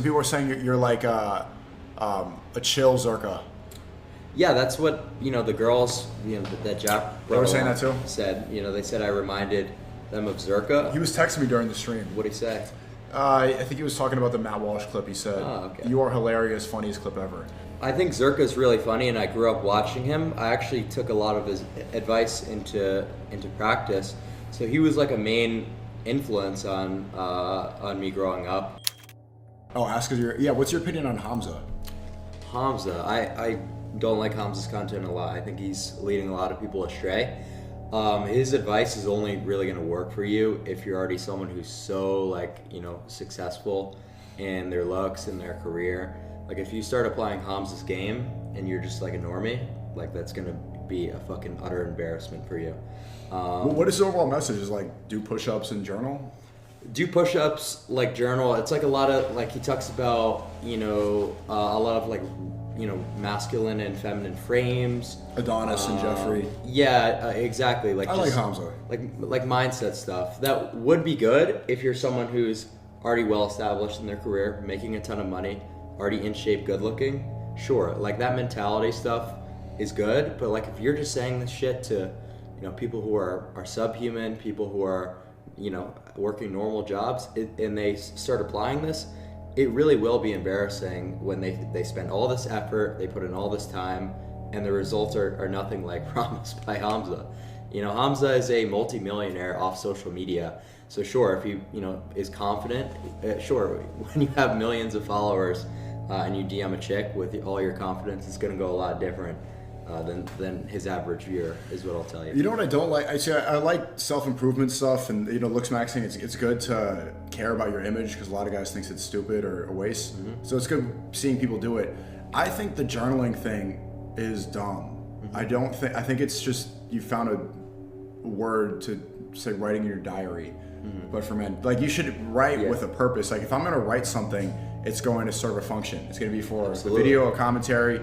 People were saying you're like a chill Zerka. Yeah, that's what the girls that Jack They were saying that too? said. They said I reminded them of Zerka. He was texting me during the stream. What'd he say? I think he was talking about the Matt Walsh clip. He said, Oh, okay. "You are hilarious, funniest clip ever." I think Zerka's really funny, and I grew up watching him. I actually took a lot of his advice into practice, so he was like a main influence on me growing up. Oh, ask us what's your opinion on Hamza? Hamza, I don't like Hamza's content a lot. I think he's leading a lot of people astray. His advice is only really going to work for you if you're already someone who's so successful in their looks and their career. Like if you start applying Hamza's game and you're just like a normie, like that's going to be a fucking utter embarrassment for you. What is the overall message? Is like do push-ups and journal? Do push-ups, like journal. It's like a lot of he talks about a lot of masculine and feminine frames. Adonis and Jeffrey. Yeah, exactly. I like Hamza. Like mindset stuff. That would be good if you're someone who's already well established in their career, making a ton of money, already in shape, good looking. Sure, like that mentality stuff is good, but like if you're just saying this shit to people who are subhuman, people who are working normal jobs, and they start applying this, it really will be embarrassing when they spend all this effort, they put in all this time, and the results are nothing like promised by Hamza. Hamza is a multi-millionaire off social media, so sure, if he is confident, sure, when you have millions of followers and you DM a chick with all your confidence, it's going to go a lot different than his average viewer, is what I'll tell you. You know what I don't like? I like self-improvement stuff and looks maxing. It's good to care about your image because a lot of guys think it's stupid or a waste. Mm-hmm. So it's good seeing people do it. I think the journaling thing is dumb. Mm-hmm. I think it's just you found a word to say writing in your diary. Mm-hmm. But for men, like you should write with a purpose. Like if I'm gonna write something, it's going to serve a function. It's gonna be for the video, a commentary.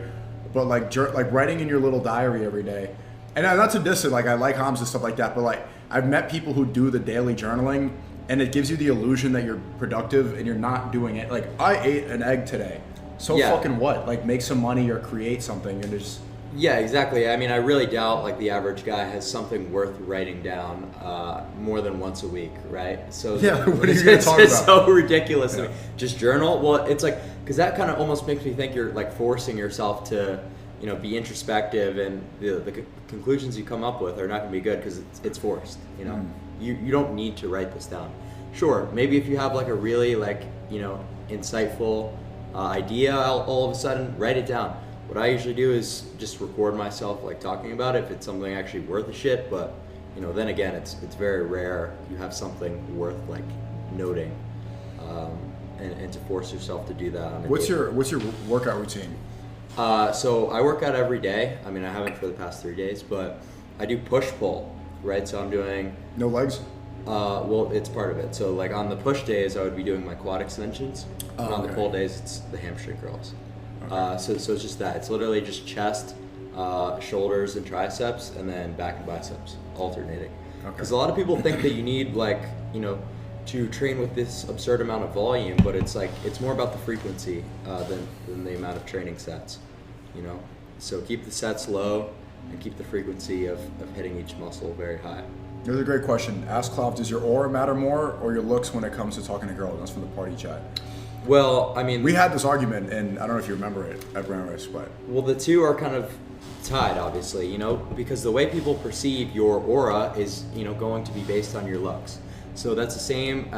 But like writing in your little diary every day, and not to diss it, like I like Hamza and stuff like that, but like I've met people who do the daily journaling, and it gives you the illusion that you're productive and you're not doing it. Like I ate an egg today, so fucking what? Like make some money or create something and just. Yeah, exactly. I mean, I really doubt like the average guy has something worth writing down more than once a week, right? So yeah, what are you gonna talk about? It's so ridiculous to me. Just journal. Well, it's like because that kind of almost makes me think you're like forcing yourself to, be introspective, and the conclusions you come up with are not going to be good because it's forced. You don't need to write this down. Sure, maybe if you have like a really insightful idea, all of a sudden write it down. What I usually do is just record myself like talking about it if it's something actually worth a shit, but then again it's very rare you have something worth like noting, and to force yourself to do that on a What's day. your workout routine? So I work out every day. I mean, I haven't for the past 3 days, but I do push-pull, right? So I'm doing... No legs? Well, it's part of it. So like on the push days, I would be doing my quad extensions. And on the pull days, it's the hamstring curls. Okay. So it's just that. It's literally just chest, shoulders, and triceps, and then back and biceps, alternating. Because a lot of people think that you need to train with this absurd amount of volume, but it's more about the frequency than the amount of training sets. So keep the sets low and keep the frequency of hitting each muscle very high. Here's a great question. Ask Clav, does your aura matter more or your looks when it comes to talking to girls? That's from the party chat. Well, I mean... We had this argument, and I don't know if you remember it at Brandweiss, but... Well, the two are kind of tied, obviously, because the way people perceive your aura is, going to be based on your looks. So that's the same,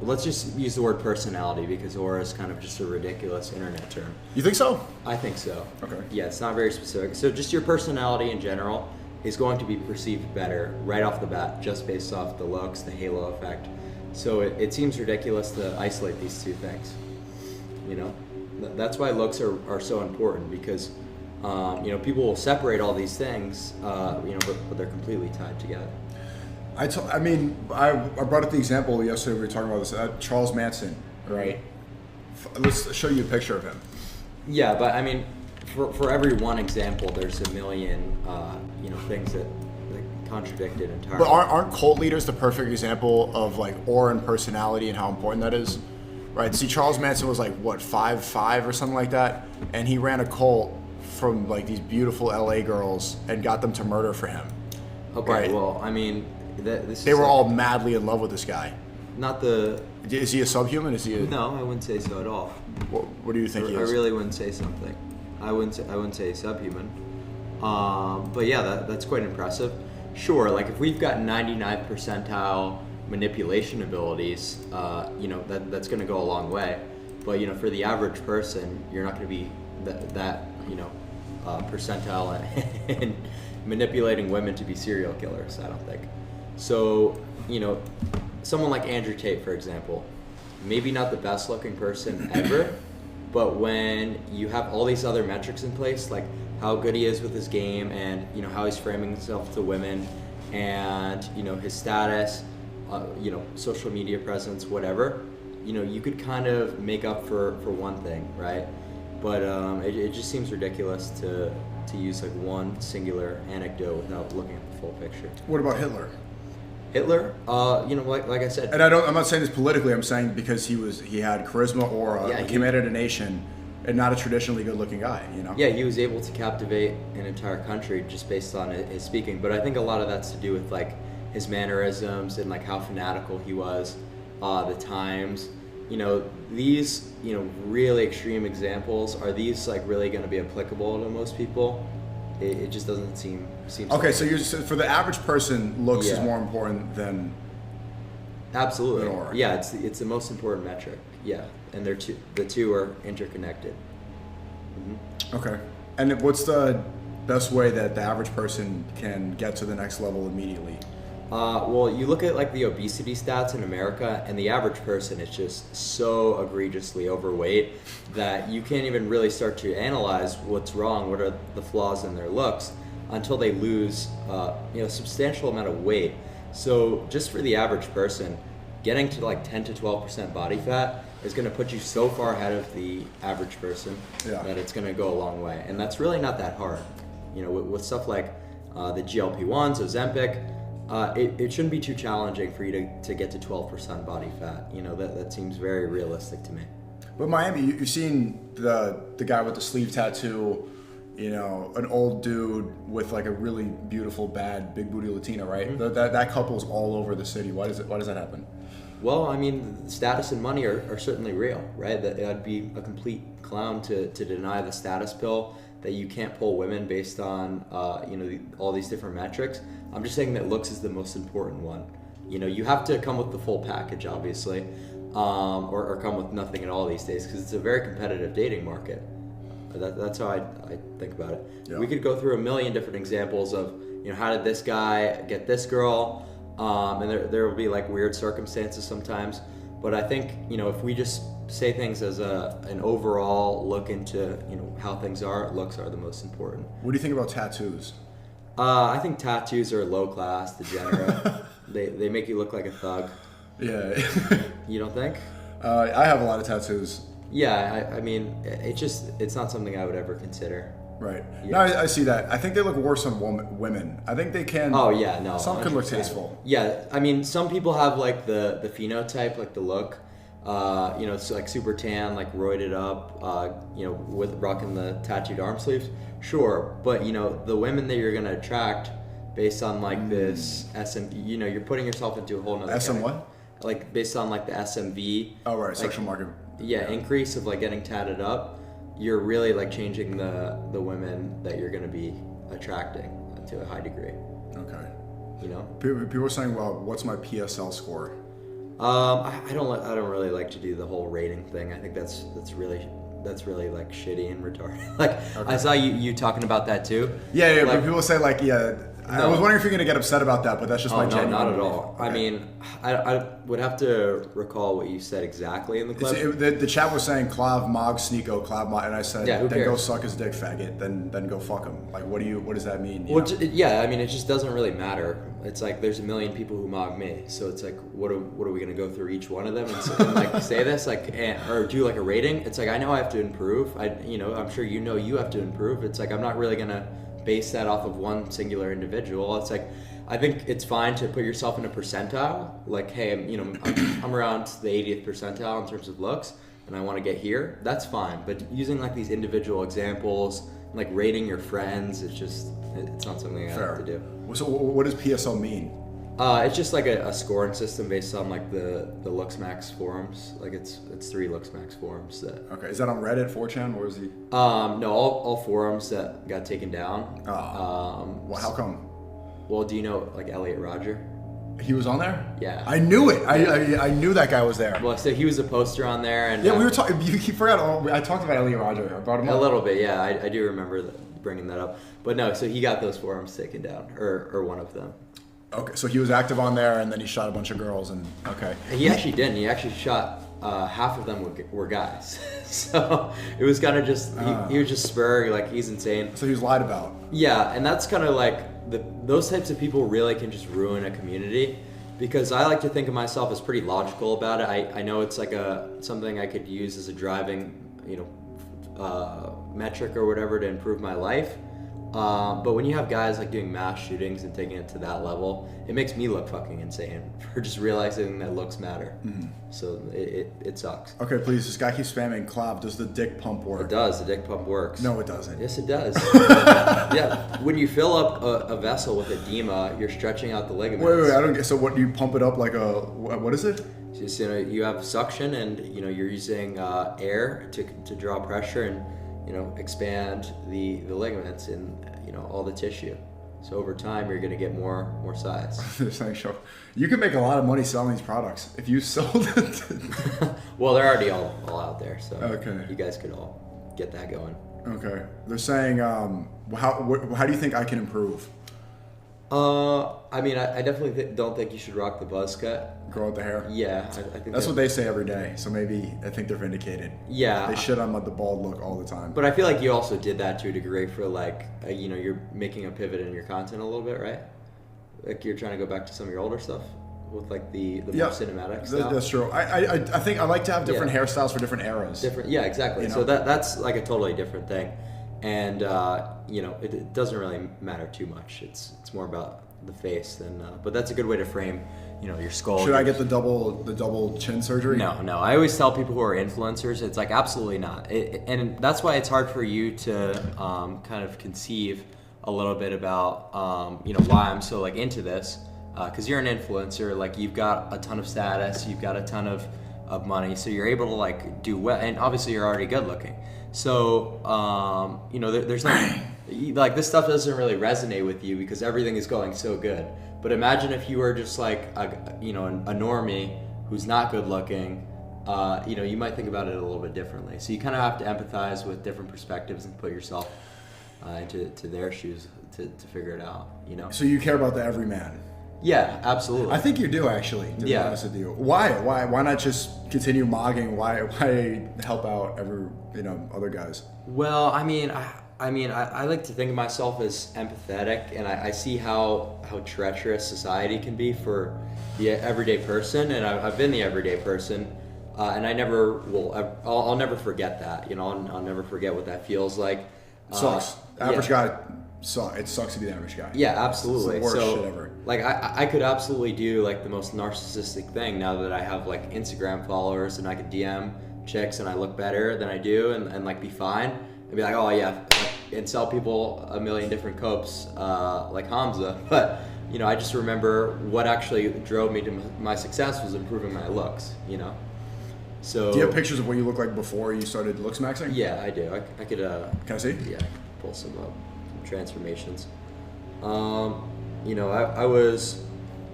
let's just use the word personality because aura is kind of just a ridiculous internet term. You think so? I think so. Okay. Yeah, it's not very specific. So just your personality in general is going to be perceived better right off the bat just based off the looks, the halo effect. So it seems ridiculous to isolate these two things. That's why looks are so important because people will separate all these things, but they're completely tied together. I brought up the example yesterday. We were talking about this. Charles Manson, right? Let's show you a picture of him. Yeah, but I mean, for every one example, there's a million, things that contradict it entirely. But aren't cult leaders the perfect example of like aura and personality and how important that is? Right. See, Charles Manson was like what 5'5" or something like that, and he ran a cult from like these beautiful LA girls and got them to murder for him. Okay, Right. well, I mean, this They is were like, all madly in love with this guy. not the. Is he a subhuman? Is he? No, I wouldn't say so at all. What do you think he I is? really wouldn't say something. I wouldn't say subhuman. But yeah, that's quite impressive. Sure, like if we've got 99th percentile manipulation abilities, that's going to go a long way. But for the average person, you're not going to be that percentile in manipulating women to be serial killers. I don't think. So someone like Andrew Tate, for example, maybe not the best looking person ever, but when you have all these other metrics in place, like how good he is with his game and how he's framing himself to women and his status, social media presence, whatever, you could kind of make up for one thing, right? But it just seems ridiculous to use like one singular anecdote without looking at the full picture. What about Hitler? Hitler, like I said, And I'm not saying this politically. I'm saying because he had charisma, aura, Yeah, he commanded a nation, and not a traditionally good-looking guy. Yeah, he was able to captivate an entire country just based on his speaking. But I think a lot of that's to do with like his mannerisms and like how fanatical he was, the times. These really extreme examples, are these like really going to be applicable to most people? It just doesn't seem. Okay, so for the average person, looks is Yeah. more important than. Absolutely. than aura. Yeah, it's the most important metric. Yeah, and the two are interconnected. Okay, and what's the best way that the average person can get to the next level immediately? Well, you look at like the obesity stats in America, and the average person is just so egregiously overweight that you can't even really start to analyze what's wrong, what are the flaws in their looks, until they lose a substantial amount of weight. So just for the average person, getting to like 10 to 12% body fat is going to put you so far ahead of the average person that it's going to go a long way. And that's really not that hard. With stuff like the GLP-1s, Ozempic, it shouldn't be too challenging for you to get to 12% body fat. That seems very realistic to me. But Miami, you've seen the guy with the sleeve tattoo, an old dude with like a really beautiful, bad, big booty Latina, right? Mm-hmm. That couple's all over the city. Why does that happen? Well, I mean, status and money are certainly real, right? That'd be a complete clown to deny the status pill, that you can't pull women based on all these different metrics. I'm just saying that looks is the most important one. You have to come with the full package, obviously, or come with nothing at all these days, because it's a very competitive dating market. That's how I think about it. Yeah. We could go through a million different examples of how did this guy get this girl, and there will be like weird circumstances sometimes. But I think if we just say things as an overall look into how things are, looks are the most important. What do you think about tattoos? I think tattoos are low class, degenerate. they make you look like a thug. Yeah. You don't think? I have a lot of tattoos. Yeah, I mean, it's not something I would ever consider. Right. Yeah. No, I see that. I think they look worse on women. I think they can. Oh yeah, no. Some can look 100%. tasteful. Yeah, I mean, some people have like the phenotype, like the look. It's like super tan, like roided up. With rocking the tattooed arm sleeves. Sure, but the women that you're gonna attract based on like this SM, you're putting yourself into a whole nother. SM what? Like based on like the SMV. Oh right, like, sexual market. Yeah, increase of like getting tatted up. You're really like changing the women that you're gonna be attracting to a high degree. Okay. People are saying, well, what's my PSL score? I don't really like to do the whole rating thing. I think that's really like shitty and retarded. Like okay. I saw you talking about that too. Yeah, like, but people say like, yeah. I was wondering if you're gonna get upset about that, but that's just my genuine. No, not at belief. all. Okay. I mean, I would have to recall what you said exactly in the clip. The chat was saying Clav, Mog, Sneako, Clav, Mog, and I said, yeah, then go suck his dick, faggot. Then go fuck him. Like, what does that mean? Well, yeah, I mean, it just doesn't really matter. It's like there's a million people who mog me, so it's like, what are we gonna go through each one of them and like say this or do like a rating? It's like I know I have to improve. I'm sure you have to improve. It's like I'm not really gonna base that off of one singular individual. It's like I think it's fine to put yourself in a percentile. Like, hey, I'm around the 80th percentile in terms of looks, and I want to get here. That's fine. But using like these individual examples, like rating your friends, it's not something I like to do. So what does PSL mean? It's just like a scoring system based on like the LooksMax forums. Like it's 3 LooksMax forums that. Okay, is that on Reddit, 4chan, or is he? No, all forums that got taken down. Well, how come? Well, do you know like Elliot Rodger? He was on there? Yeah. I knew it. I knew that guy was there. Well, so he was a poster on there, and yeah, we were talking. You forgot. I talked about Elliot Rodger. I brought him up. A little bit, yeah. I do remember bringing that up, but no. So he got those forums taken down, or one of them. Okay, so he was active on there, and then he shot a bunch of girls, and okay. He actually didn't. He actually shot half of them were guys. So it was kind of just he was just spurring, like he's insane. So he was lied about. Yeah, and that's kind of like those types of people really can just ruin a community, because I like to think of myself as pretty logical about it. I know it's like something I could use as a driving metric or whatever to improve my life. But when you have guys like doing mass shootings and taking it to that level, it makes me look fucking insane for just realizing that looks matter. Mm-hmm. So it sucks. Okay, please. This guy keeps spamming Clav. Does the dick pump work? It does. The dick pump works. No, it doesn't. Yes, it does. Yeah. When you fill up a vessel with edema, you're stretching out the ligaments. Wait. I don't get. So what do you pump it up like a? What is it? Just you have suction, and you're using air to draw pressure and expand the ligaments and all the tissue. So over time, you're gonna get more size. They're saying, "Show, you can make a lot of money selling these products if you sold it." Well, they're already all out there, so okay. You guys could all get that going. Okay. They're saying, how do you think I can improve? I mean, I definitely don't think you should rock the buzz cut. Grow out the hair? Yeah, I think that's what they say every day, so maybe I think they're vindicated. Yeah. They shit on the bald look all the time. But I feel like you also did that to a degree for like, you're making a pivot in your content a little bit, right? Like you're trying to go back to some of your older stuff with like the more cinematic stuff. That's true. I think I like to have different hairstyles for different eras. Yeah, exactly. So that's like a totally different thing. And, it doesn't really matter too much. It's more about the face than, but that's a good way to frame, your skull. Should I get the double chin surgery? No. I always tell people who are influencers, it's like absolutely not. And that's why it's hard for you to kind of conceive a little bit about, why I'm so like into this. Because you're an influencer, like you've got a ton of status, you've got a ton of money, so you're able to like do well, and obviously you're already good looking. So, there's no, like this stuff doesn't really resonate with you because everything is going so good. But imagine if you were just like a normie who's not good looking, you might think about it a little bit differently. So you kind of have to empathize with different perspectives and put yourself into their shoes to figure it out, So you care about the everyman. Yeah, absolutely. I think you do actually, to be honest with you. Why not just continue mogging? Why help out other guys? Well, I mean, I like to think of myself as empathetic, and I see how treacherous society can be for the everyday person, and I've been the everyday person, and I never will. I'll never forget that. I'll never forget what that feels like. Sucks. Average guy. It sucks to be the average guy. Yeah, absolutely. It's the worst shit ever. Like I could absolutely do like the most narcissistic thing now that I have like Instagram followers and I could DM chicks and I look better than I do and like be fine and be like, oh yeah, and sell people a million different copes like Hamza. But I just remember what actually drove me to my success was improving my looks. So do you have pictures of what you look like before you started looks maxing? Yeah, I do. I could. Can I see? Yeah, I could pull some up. Transformations. I was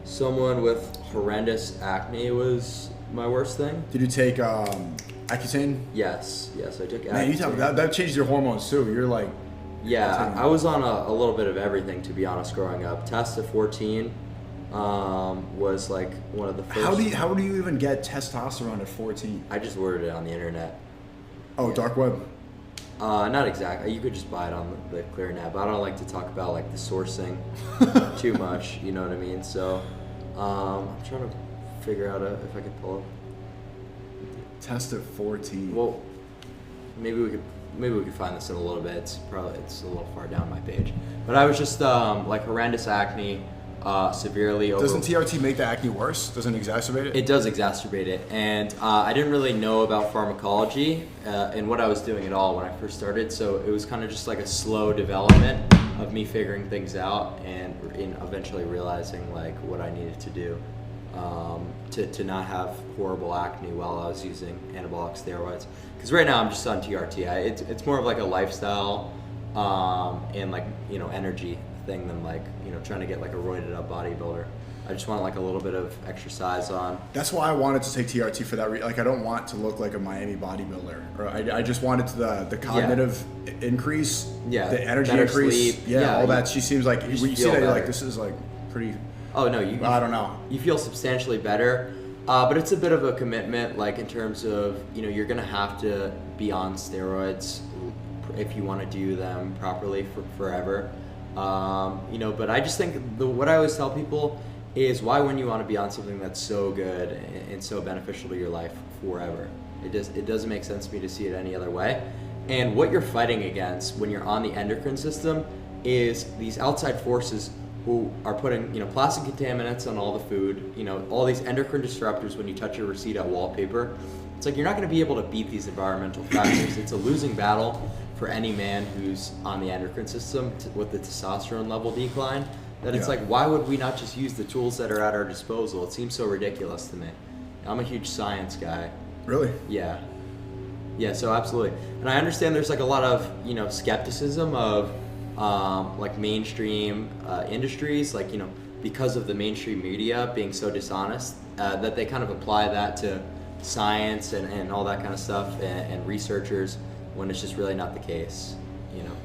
someone with horrendous acne was my worst thing. Did you take Accutane? Yes, I took Accutane. Man, you tell me that changed your hormones too. You're like... Yeah, I was on a little bit of everything, to be honest, growing up. Test at 14 was like one of the first... How do you even get testosterone at 14? I just ordered it on the internet. Oh, yeah. Dark web? Not exactly. You could just buy it on the ClearNet, but I don't like to talk about like the sourcing too much. You know what I mean? So I'm trying to figure out if I could pull up. Test at 14. Well, maybe we could find this in a little bit. It's a little far down my page. But I was just like horrendous acne. severely over. Doesn't TRT make the acne worse? Doesn't it exacerbate it? It does exacerbate it, and I didn't really know about pharmacology and what I was doing at all when I first started, so it was kind of just like a slow development of me figuring things out and eventually realizing like what I needed to do to not have horrible acne while I was using anabolic steroids. Because right now I'm just on TRT. It's more of like a lifestyle and like, you know, energy thing than like, you know, trying to get like a roided up bodybuilder. I just want like a little bit of exercise on. That's why I wanted to take TRT for that. Like I don't want to look like a Miami bodybuilder. Or I just wanted the cognitive increase, the energy better increase, sleep. all that. She seems like when you see that, you're like, this is like pretty. Oh no, I don't know. You feel substantially better, but it's a bit of a commitment. Like in terms of, you know, you're gonna have to be on steroids if you want to do them properly for forever. You know, but I just think what I always tell people is, why wouldn't you want to be on something that's so good and so beneficial to your life forever? It doesn't make sense to me to see it any other way. And what you're fighting against when you're on the endocrine system is these outside forces who are putting, you know, plastic contaminants on all the food, you know, all these endocrine disruptors when you touch your receipt at wallpaper. It's like you're not going to be able to beat these environmental factors. It's a losing battle for any man who's on the endocrine system with the testosterone level decline. That it's like, why would we not just use the tools that are at our disposal? It seems so ridiculous to me. I'm a huge science guy. Really? Yeah. Yeah, so absolutely. And I understand there's like a lot of, you know, skepticism of like mainstream industries, like, you know, because of the mainstream media being so dishonest, that they kind of apply that to science and all that kind of stuff and researchers, when it's just really not the case, you know.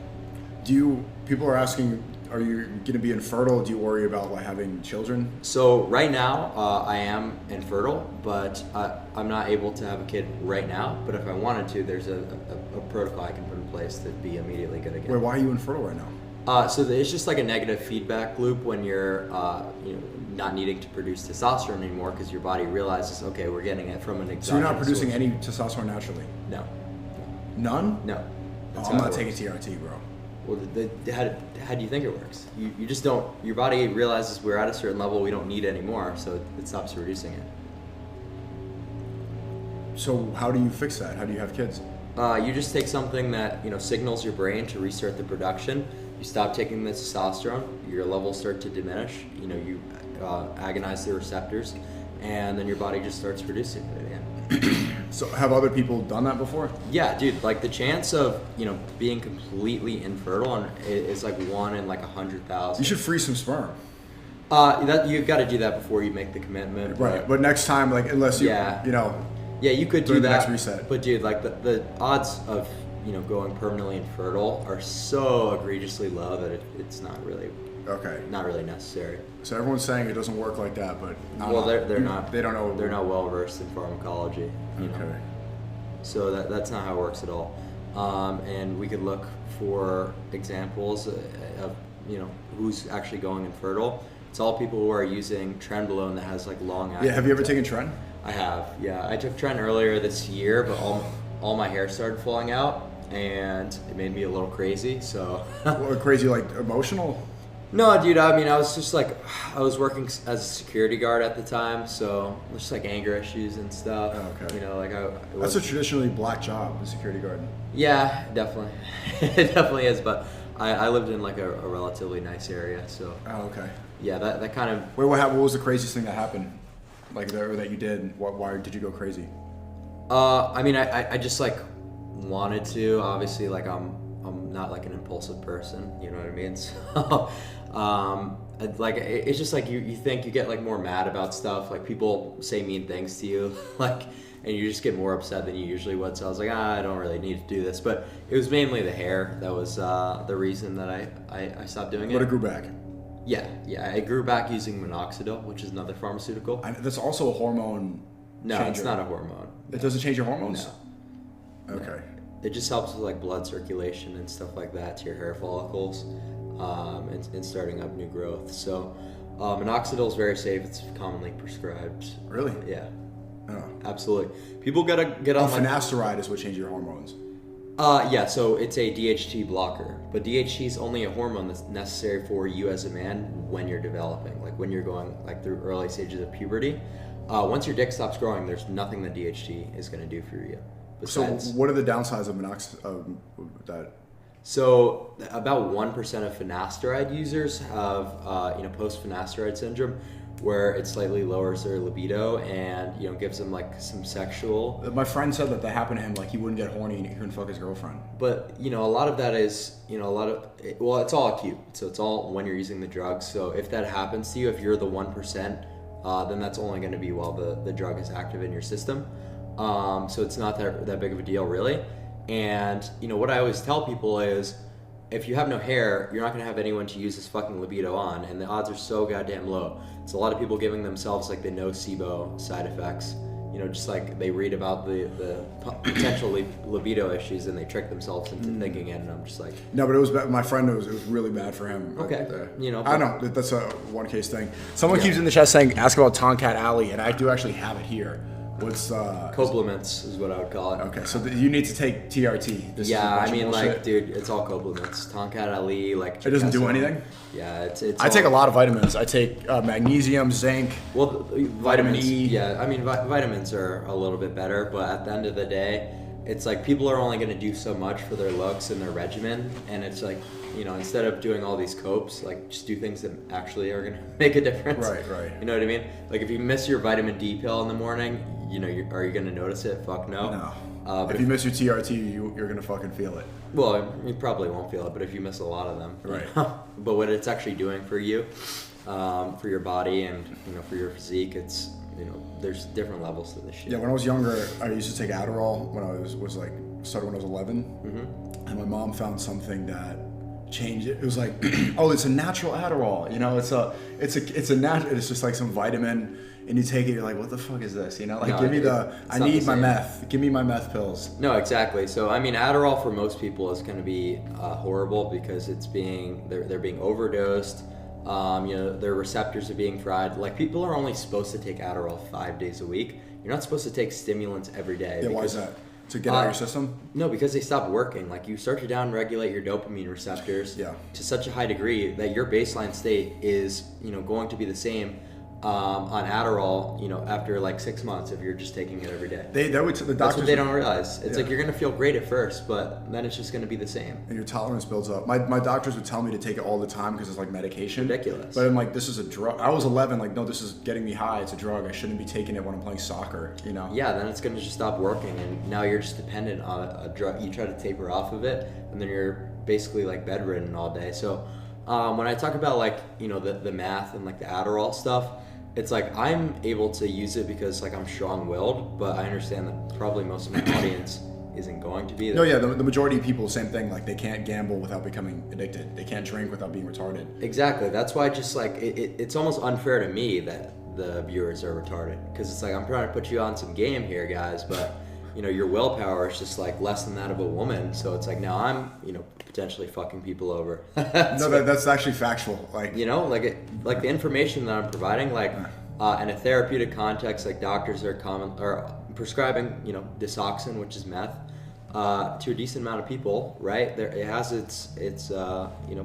People are asking, are you going to be infertile? Do you worry about like having children? So right now, I am infertile, but I'm not able to have a kid right now. But if I wanted to, there's a protocol I can put in place to be immediately good again. Wait, why are you infertile right now? So it's just like a negative feedback loop when you're, you know, not needing to produce testosterone anymore because your body realizes, okay, we're getting it from an exogenous So you're not producing source. any testosterone naturally? No. None? No. Oh, I'm not taking TRT, bro. Well, how do you think it works? You just don't, your body realizes we're at a certain level we don't need anymore, so it stops producing it. So how do you fix that? How do you have kids? You just take something that, you know, signals your brain to restart the production. You stop taking the testosterone, your levels start to diminish, you know, you agonize the receptors, and then your body just starts producing it again. So have other people done that before? Yeah, dude, like the chance of, you know, being completely infertile is like 1 in like 100,000. You should freeze some sperm. You've got to do that before you make the commitment. Right, but next time, like, unless you, you know. Yeah, you could do that. The next reset. But dude, like the odds of, you know, going permanently infertile are so egregiously low that it's not really necessary. So everyone's saying it doesn't work like that, but they're not. They don't know. They're not well versed in pharmacology. You know? So that's not how it works at all. And we could look for examples of, you know, who's actually going infertile. It's all people who are using trenbolone that has like long acting. Yeah, have you ever taken Tren? I have. Yeah, I took Tren earlier this year, but all my hair started falling out, and it made me a little crazy. So. Crazy, like emotional? No, dude, I mean, I was just like, I was working as a security guard at the time, so just like anger issues and stuff. Oh, okay. You know, like That's a traditionally black job, the security guard. Yeah, definitely. It definitely is, but I lived in like a relatively nice area, so. Oh, okay. Yeah, that kind of. Wait, what was the craziest thing that happened? Like that you did? Why did you go crazy? I mean, I just like wanted to, obviously, like I'm not like an impulsive person, you know what I mean? So, like it's just like you think you get like more mad about stuff, like people say mean things to you, like, and you just get more upset than you usually would. So I was like, I don't really need to do this, but it was mainly the hair that was the reason that I stopped doing it. But it grew back. Yeah, I grew back using minoxidil, which is another pharmaceutical. That's also a hormone. No, changer. it's not a hormone. It doesn't change your hormones? No. Okay. It just helps with like blood circulation and stuff like that to your hair follicles, and starting up new growth. So minoxidil is very safe. It's commonly prescribed. Really? Yeah. Oh. Absolutely. People gotta get on. Finasteride is what changes your hormones. Yeah, so it's a DHT blocker, but DHT is only a hormone that's necessary for you as a man when you're developing, like when you're going like through early stages of puberty. Once your dick stops growing, there's nothing that DHT is going to do for you. Besides, So what are the downsides of that? So about 1% of finasteride users have post-finasteride syndrome, where it slightly lowers their libido and gives them like some sexual. My friend said that happened to him, like he wouldn't get horny and he couldn't fuck his girlfriend. But a lot of that is it's all acute, so it's all when you're using the drugs. So if that happens to you, if you're the 1%, then that's only going to be while the drug is active in your system. So it's not that big of a deal really. And what I always tell people is, if you have no hair, you're not going to have anyone to use this fucking libido on, and the odds are so goddamn low. It's a lot of people giving themselves like the nocebo side effects, just like they read about the potential libido issues and they trick themselves into thinking it, and I'm just like... No, but it was bad. My friend, it was really bad for him. Okay. I don't know, that's a one case thing. Someone keeps in the chat saying, ask about Tomcat Alley, and I do actually have it here. What's Copliments is what I would call it. Okay, so you need to take TRT. Dude, it's all copliments. Tomcat Ali, like... It doesn't do anything? Yeah, it's I take a lot of vitamins. I take magnesium, zinc, vitamin E. Yeah, vitamins are a little bit better, but at the end of the day, it's like people are only going to do so much for their looks and their regimen, and it's like, instead of doing all these copes, like just do things that actually are going to make a difference. Right. You know what I mean? Like if you miss your vitamin D pill in the morning, are you going to notice it? Fuck no. No. If you miss your TRT, you're going to fucking feel it. Well, you probably won't feel it, but if you miss a lot of them. Right. But what it's actually doing for you, for your body and, for your physique, it's, there's different levels to this shit. Yeah, when I was younger, I used to take Adderall when I started when I was 11. Mm-hmm. And my mom found something that changed it. It was like, oh, it's a natural Adderall. It's just like some vitamin, and you take it, you're like, what the fuck is this? I need my meth. Give me my meth pills. No, exactly. So Adderall for most people is going to be horrible because they're being overdosed. Their receptors are being fried. Like people are only supposed to take Adderall 5 days a week. You're not supposed to take stimulants every day. Yeah, why is that? To get out of your system? No, because they stop working. Like you start to downregulate your dopamine receptors to such a high degree that your baseline state is, going to be the same on Adderall, after like 6 months if you're just taking it every day. The doctors, that's what they don't realize. It's like you're gonna feel great at first, but then it's just gonna be the same. And your tolerance builds up. My doctors would tell me to take it all the time because it's like medication. Ridiculous. But I'm like, this is a drug. I was 11, like, no, this is getting me high. It's a drug. I shouldn't be taking it when I'm playing soccer, Yeah, then it's gonna just stop working, and now you're just dependent on a drug. You try to taper off of it, and then you're basically like bedridden all day. So when I talk about like, the math and like the Adderall stuff, it's like I'm able to use it because like I'm strong-willed, but I understand that probably most of my audience isn't going to be. No, yeah, the majority of people, same thing. Like they can't gamble without becoming addicted. They can't drink without being retarded. Exactly. That's why just like it's almost unfair to me that the viewers are retarded, because it's like I'm trying to put you on some game here, guys, but your willpower is just like less than that of a woman. So it's like now I'm potentially fucking people over. That's actually factual. Like like the information that I'm providing, like in a therapeutic context, like doctors are prescribing Disoxin, which is meth, to a decent amount of people, right? It has its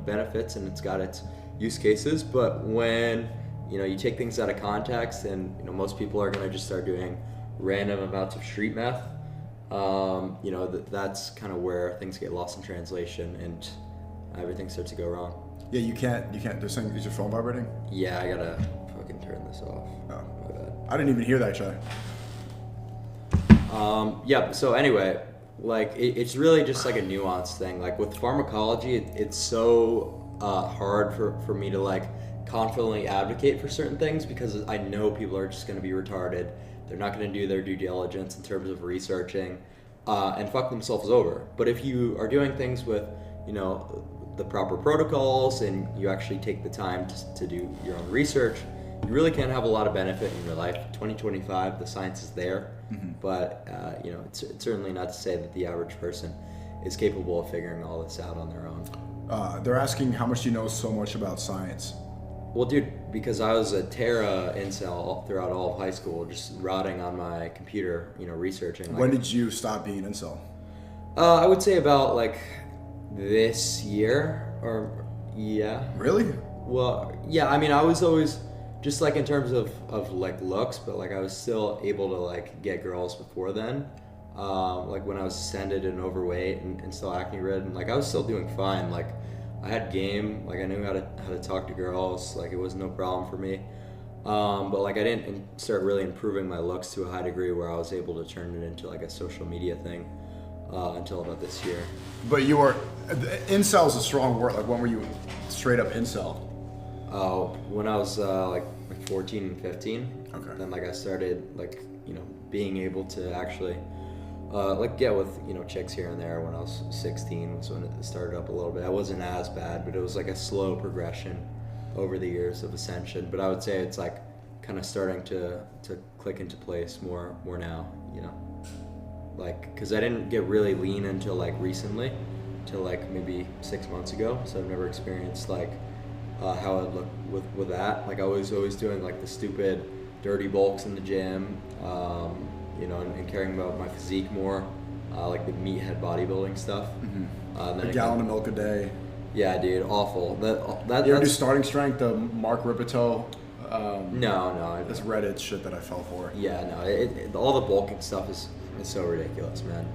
benefits and it's got its use cases, but when you take things out of context and most people are going to just start doing random amounts of street meth, that's kind of where things get lost in translation and everything starts to go wrong. Yeah, you can't. They're saying, is your phone vibrating? Yeah, I gotta fucking turn this off. Oh, my bad. I didn't even hear that, Chai. Yeah. So anyway, like it's really just like a nuanced thing. Like with pharmacology, it's so hard for me to like confidently advocate for certain things because I know people are just going to be retarded. They're not going to do their due diligence in terms of researching and fuck themselves over. But if you are doing things with, the proper protocols and you actually take the time to do your own research, you really can have a lot of benefit in your life. 2025, the science is there, but it's certainly not to say that the average person is capable of figuring all this out on their own. They're asking how much do you know so much about science? Well, dude, because I was a Terra incel throughout all of high school, just rotting on my computer, researching. When did you stop being an incel? I would say about like this year, or yeah. Really? Well, yeah. I mean, I was always just like in terms of like looks, but like I was still able to like get girls before then. Like when I was ascended and overweight and still acne ridden, like I was still doing fine. Like I had game, like I knew how to talk to girls. Like it was no problem for me. But like I didn't start really improving my looks to a high degree where I was able to turn it into like a social media thing until about this year. But you were, incel is a strong word. Like when were you straight up incel? When I was like 14 and 15. Okay. Then like I started like, being able to actually like get with, chicks here and there when I was 16 was when it started up a little bit. I wasn't as bad, but it was like a slow progression over the years of ascension. But I would say it's like kind of starting to click into place more now, like because I didn't get really lean until like recently, till like maybe 6 months ago. So I've never experienced like how I'd look with that. Like I was always doing like the stupid dirty bulks in the gym, and caring about my physique more, like the meathead bodybuilding stuff. Mm-hmm. A gallon of milk a day. Yeah, dude, awful. You ever do starting strength, the Mark Ripito? No. This Reddit shit that I fell for. Yeah, no. All the bulking stuff is so ridiculous, man.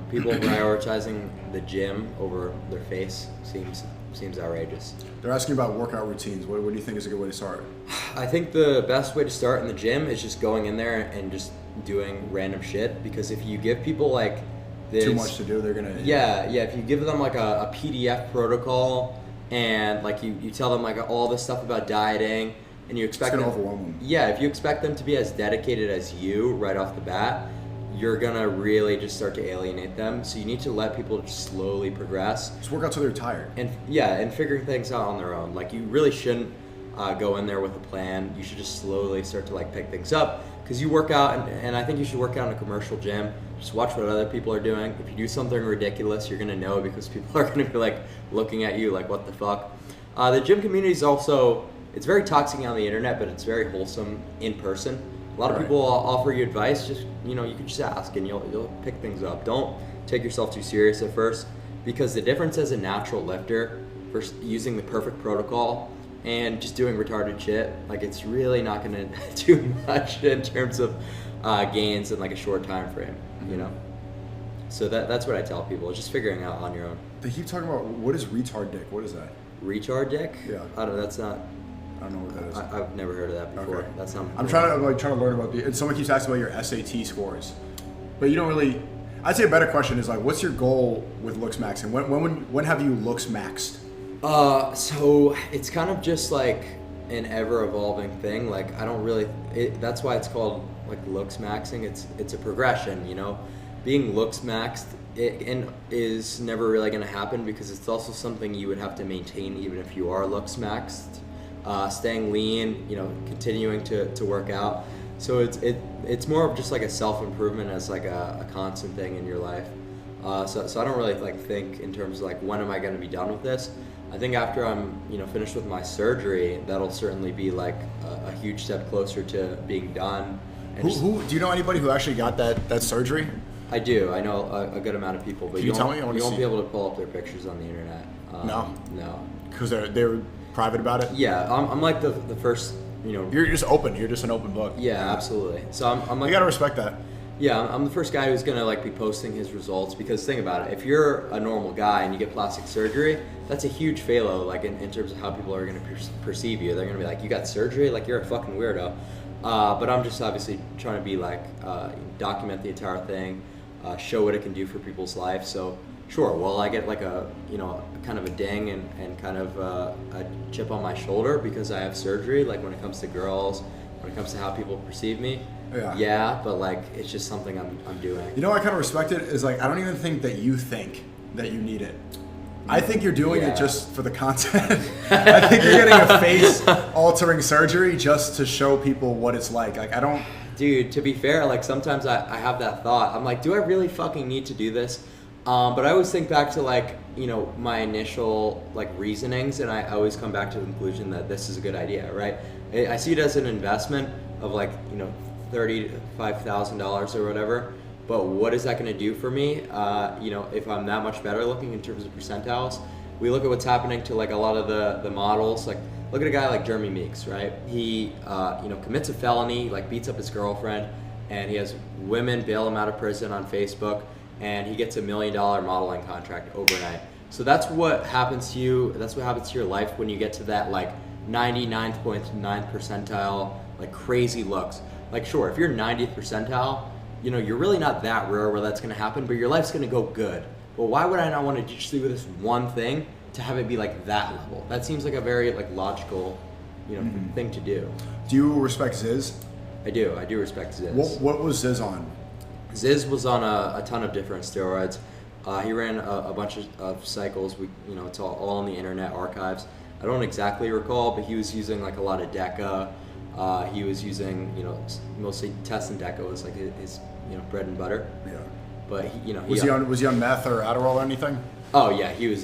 People prioritizing the gym over their face seems outrageous. They're asking about workout routines. What do you think is a good way to start? I think the best way to start in the gym is just going in there and just doing random shit, because if you give people like this, too much to do, they're gonna if you give them like a PDF protocol and like you tell them like all this stuff about dieting and you expect it's gonna them, overwhelm them. Yeah, if you expect them to be as dedicated as you right off the bat, you're gonna really just start to alienate them. So you need to let people just slowly progress. Just work out till they're tired. And figuring things out on their own. Like you really shouldn't go in there with a plan. You should just slowly start to like pick things up, because you work out, and I think you should work out in a commercial gym. Just watch what other people are doing. If you do something ridiculous, you're gonna know, because people are gonna be like looking at you like, what the fuck. The gym community is also, it's very toxic on the internet, but it's very wholesome in person. A lot of people offer you advice. Just you can just ask and you'll pick things up. Don't take yourself too serious at first, because the difference as a natural lifter versus using the perfect protocol and just doing retarded shit, like it's really not gonna do much in terms of gains in like a short time frame. So that's what I tell people, is just figuring out on your own. They keep talking about, what is retard dick? What is that? Retard dick? Yeah. I don't know. That's not. I don't know what that is. I've never heard of that before. Okay. That's not. I'm trying to learn about and someone keeps asking about your SAT scores, but you don't really. I'd say a better question is like, what's your goal with looks maxing? When have you looks maxed? So it's kind of just like an ever evolving thing. Like I don't really. That's why it's called like looks maxing. It's a progression. Being looks maxed is never really going to happen, because it's also something you would have to maintain even if you are looks maxed. Staying lean, continuing to work out. So it's more of just like a self-improvement as like a constant thing in your life. So I don't really like think in terms of like, when am I going to be done with this? I think after I'm finished with my surgery, that'll certainly be like a huge step closer to being done. And who do you know anybody who actually got that surgery? I do. I know a good amount of people, but Can you tell me? You won't be able to pull up their pictures on the internet. No. Because they're private about it. Yeah, I'm like the first. You're just open. You're just an open book. Yeah, absolutely. So I'm like, you gotta respect that. Yeah, I'm the first guy who's gonna like be posting his results, because think about it. If you're a normal guy and you get plastic surgery, that's a huge failure. Like in terms of how people are gonna perceive you, they're gonna be like, you got surgery? Like you're a fucking weirdo. But I'm just obviously trying to be like document the entire thing, show what it can do for people's life. So sure, well, I get like a kind of a ding and kind of a chip on my shoulder because I have surgery. Like when it comes to girls, when it comes to how people perceive me. Yeah, but like it's just something I'm doing. I kind of respect it. Is like, I don't even think that you think that you need it. I think you're doing it just for the content. I think you're getting a face altering surgery just to show people what it's like. Like I don't. Dude, to be fair, like sometimes I have that thought. I'm like, do I really fucking need to do this? But I always think back to like, my initial like reasonings, and I always come back to the conclusion that this is a good idea, right? I see it as an investment of like, $35,000 or whatever. But what is that going to do for me? If I'm that much better looking in terms of percentiles, we look at what's happening to like a lot of the models. Like look at a guy like Jeremy Meeks, right? He commits a felony, like beats up his girlfriend, and he has women bail him out of prison on Facebook, and he gets $1 million modeling contract overnight. So that's what happens to you. That's what happens to your life when you get to that like 99.9 percentile, like crazy looks. Like sure, if you're 90th percentile, you're really not that rare where that's going to happen, but your life's going to go good. Well, why would I not want to just do this one thing to have it be like that level? That seems like a very like logical, thing to do. Do you respect Ziz? I do respect Ziz. What was Ziz on? Ziz was on a ton of different steroids. He ran a bunch of cycles. It's all on the internet archives. I don't exactly recall, but he was using like a lot of DECA. He was using, mostly Test and DECA was like his bread and butter. Yeah. But was he on meth or Adderall or anything? Oh yeah, he was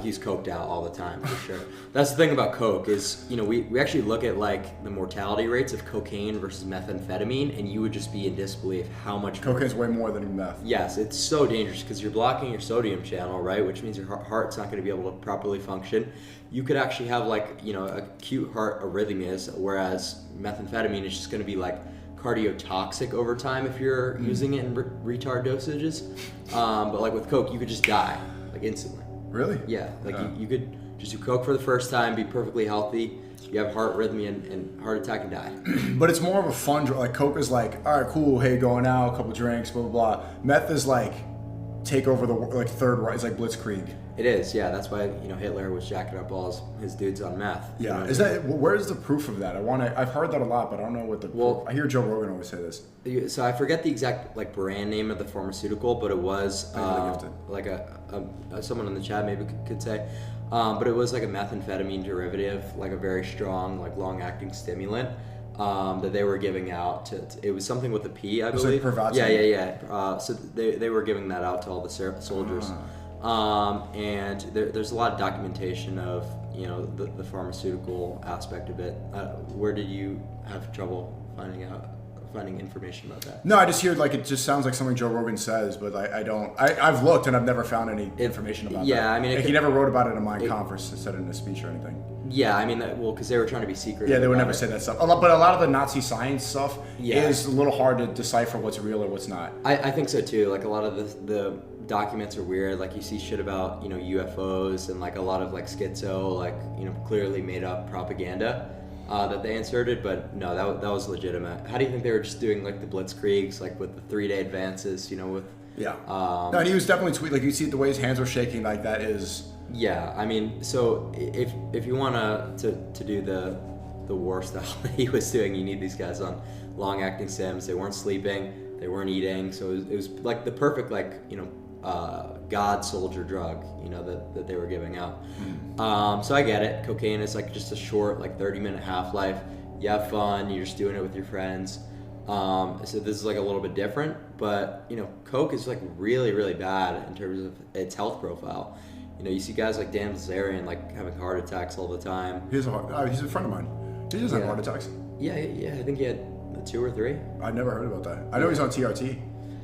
he's coked out all the time for sure. That's the thing about coke is, we actually look at like the mortality rates of cocaine versus methamphetamine, and you would just be in disbelief how much cocaine's way more than meth. Yes, it's so dangerous because you're blocking your sodium channel, right? Which means your heart's not going to be able to properly function. You could actually have like acute heart arrhythmias, whereas methamphetamine is just going to be like cardiotoxic over time if you're using it in retard dosages. But like with coke, you could just die like instantly. Really? Yeah, like you could just do coke for the first time, be perfectly healthy, you have heart arrhythmia and heart attack and die. But it's more of a fun drug. Like coke is like, all right, cool, hey, going out, a couple drinks, blah blah blah. Meth is like take over the like third right. It's like Blitzkrieg. It is, yeah. That's why Hitler was jacking up all his dudes on meth. Yeah, is that where's the proof of that? I've heard that a lot, but I don't know what the. Well, I hear Joe Rogan always say this. So I forget the exact like brand name of the pharmaceutical, but it was like someone in the chat maybe could say, but it was like a methamphetamine derivative, like a very strong like long-acting stimulant. That they were giving out it was something with a P, I believe. Like Pervazine. Yeah. So they were giving that out to all the soldiers. And there's a lot of documentation of the pharmaceutical aspect of it. Where did you have trouble finding information about that? No, I just hear like it just sounds like something Joe Rogan says, but I've looked and I've never found any information about that. Yeah, I mean, like he never wrote about it in my conference, said it in a speech or anything. Yeah, I mean, because they were trying to be secret. Yeah, they would never say that stuff. But a lot of the Nazi science stuff is a little hard to decipher what's real or what's not. I think so too. Like a lot of the documents are weird. Like you see shit about UFOs and like a lot of like schizo, like clearly made up propaganda that they inserted. But no, that was legitimate. How do you think they were just doing like the blitzkriegs, like with the 3-day advances? With no, and he was definitely tweet. Like you see the way his hands were shaking. Like that is. Yeah, I mean, so if you want to do the war style that he was doing, you need these guys on long-acting sims. They weren't sleeping, they weren't eating, so it was like the perfect God soldier drug, that they were giving out. So I get it. Cocaine is like just a short, like 30-minute half-life. You have fun. You're just doing it with your friends. So this is like a little bit different, but coke is like really, really bad in terms of its health profile. You see guys like Dan Bilzerian like having heart attacks all the time. He's a friend of mine. He doesn't have heart attacks. Yeah. I think he had 2 or 3. I never heard about that. I know he's on TRT.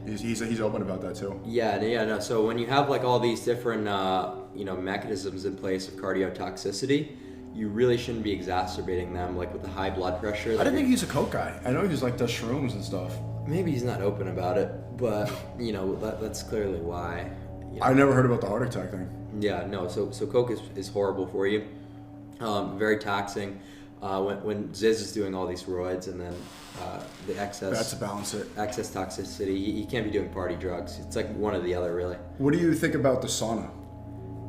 He's open about that too. Yeah. No. So when you have like all these different mechanisms in place of cardiotoxicity, you really shouldn't be exacerbating them like with the high blood pressure. I didn't think he's a coke guy. I know he's like does shrooms and stuff. Maybe he's not open about it, but that's clearly why. I never heard about the heart attack thing. Yeah, no. So coke is horrible for you. Very taxing. When Ziz is doing all these roids and then the excess. That's to balance it. Excess toxicity. He can't be doing party drugs. It's like one or the other, really. What do you think about the sauna?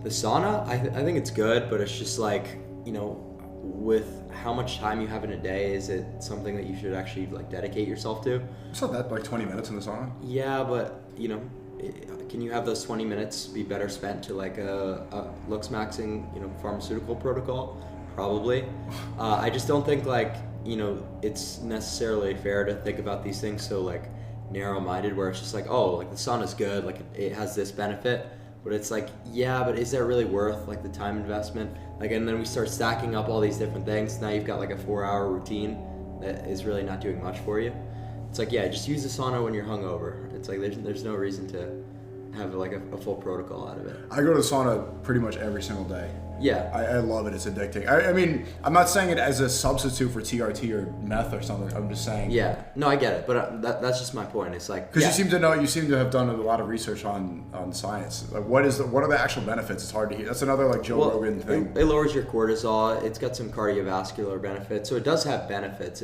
The sauna, I think it's good, but it's just like with how much time you have in a day, is it something that you should actually like dedicate yourself to? It's not that like 20 minutes in the sauna. Yeah, but can you have those 20 minutes be better spent to like a looks maxing pharmaceutical protocol? Probably. I just don't think like it's necessarily fair to think about these things so like narrow-minded, where it's just like, oh, like the sauna's good, like it has this benefit, but it's like, yeah, but is that really worth like the time investment? Like, and then we start stacking up all these different things. Now you've got like a 4-hour routine that is really not doing much for you. It's like, yeah, just use the sauna when you're hungover. It's like there's no reason to have like a full protocol out of it. I go to the sauna pretty much every single day. Yeah. I love it. It's addicting. I mean, I'm not saying it as a substitute for TRT or meth or something. I'm just saying. Yeah. No, I get it. But that's just my point. It's like... Because you seem to have done a lot of research on science. Like, what are the actual benefits? It's hard to hear. That's another like Joe Rogan thing. It lowers your cortisol. It's got some cardiovascular benefits. So it does have benefits.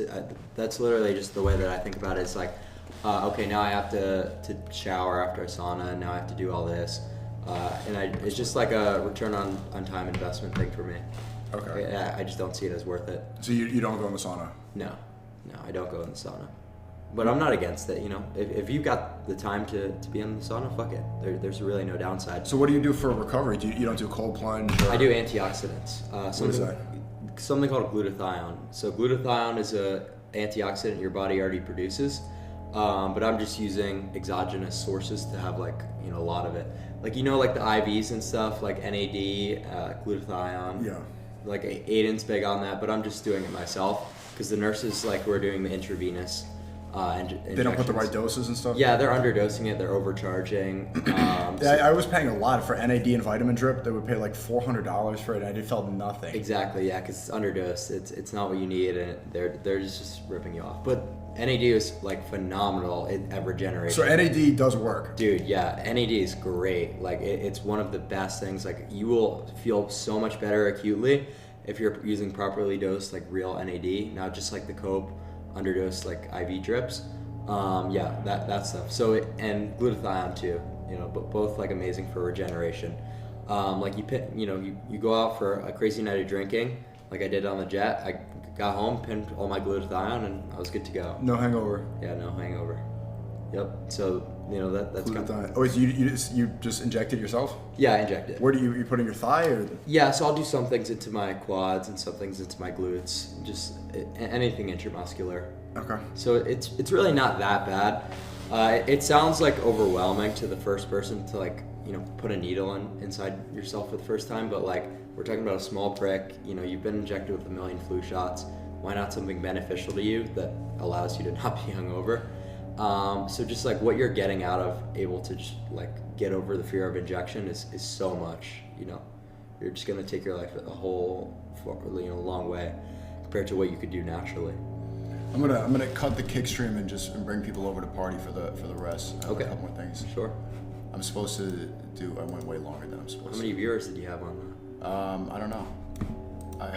That's literally just the way that I think about it. It's like, okay, now I have to shower after a sauna, and now I have to do all this. It's just like a return on time investment thing for me. Okay. I just don't see it as worth it. So you don't go in the sauna? No, I don't go in the sauna. But I'm not against it, you know. If you've got the time to be in the sauna, fuck it. There's really no downside. So what do you do for recovery? You don't do cold plunge? Or... I do antioxidants. What is that? Something called glutathione. So glutathione is a antioxidant your body already produces. But I'm just using exogenous sources to have like, you know, a lot of it. Like, you know, like the IVs and stuff, like NAD, glutathione. Yeah. Like Aiden's big on that, but I'm just doing it myself because the nurses like who are doing the intravenous they don't put the right doses and stuff? Yeah, they're underdosing it. They're overcharging. I was paying a lot for NAD and vitamin drip. They would pay like $400 for it, and I felt nothing. Exactly, yeah, because it's underdosed. It's not what you need, and they're just ripping you off. But NAD is like phenomenal at regeneration. So NAD does work, dude. Yeah, NAD is great. Like it's one of the best things. Like you will feel so much better acutely if you're using properly dosed like real NAD, not just like the Cope underdosed like IV drips. Yeah, that stuff. So and glutathione too. You know, but both like amazing for regeneration. Like you go out for a crazy night of drinking, like I did on the jet. I got home, pinned all my glutathione, and I was good to go. No hangover. Yeah, no hangover. Yep. So you know that's glutathione. Kind of... Oh, you just inject it yourself? Yeah, I inject it. Where do you put in your thigh or? Yeah, so I'll do some things into my quads and some things into my glutes. Just anything intramuscular. Okay. So it's really not that bad. It sounds like overwhelming to the first person to like, you know, put a needle inside yourself for the first time, but like we're talking about a small prick. You know, you've been injected with 1 million flu shots. Why not something beneficial to you that allows you to not be hungover? So just like what you're getting out of able to just like get over the fear of injection is so much. You know, you're just gonna take your life a whole, you know, long way compared to what you could do naturally. I'm gonna cut the kick stream and bring people over to party for the rest. Okay. A couple more things. Sure. I'm supposed to do. I went way longer than I'm supposed to. How many viewers did you have on that? I don't know. I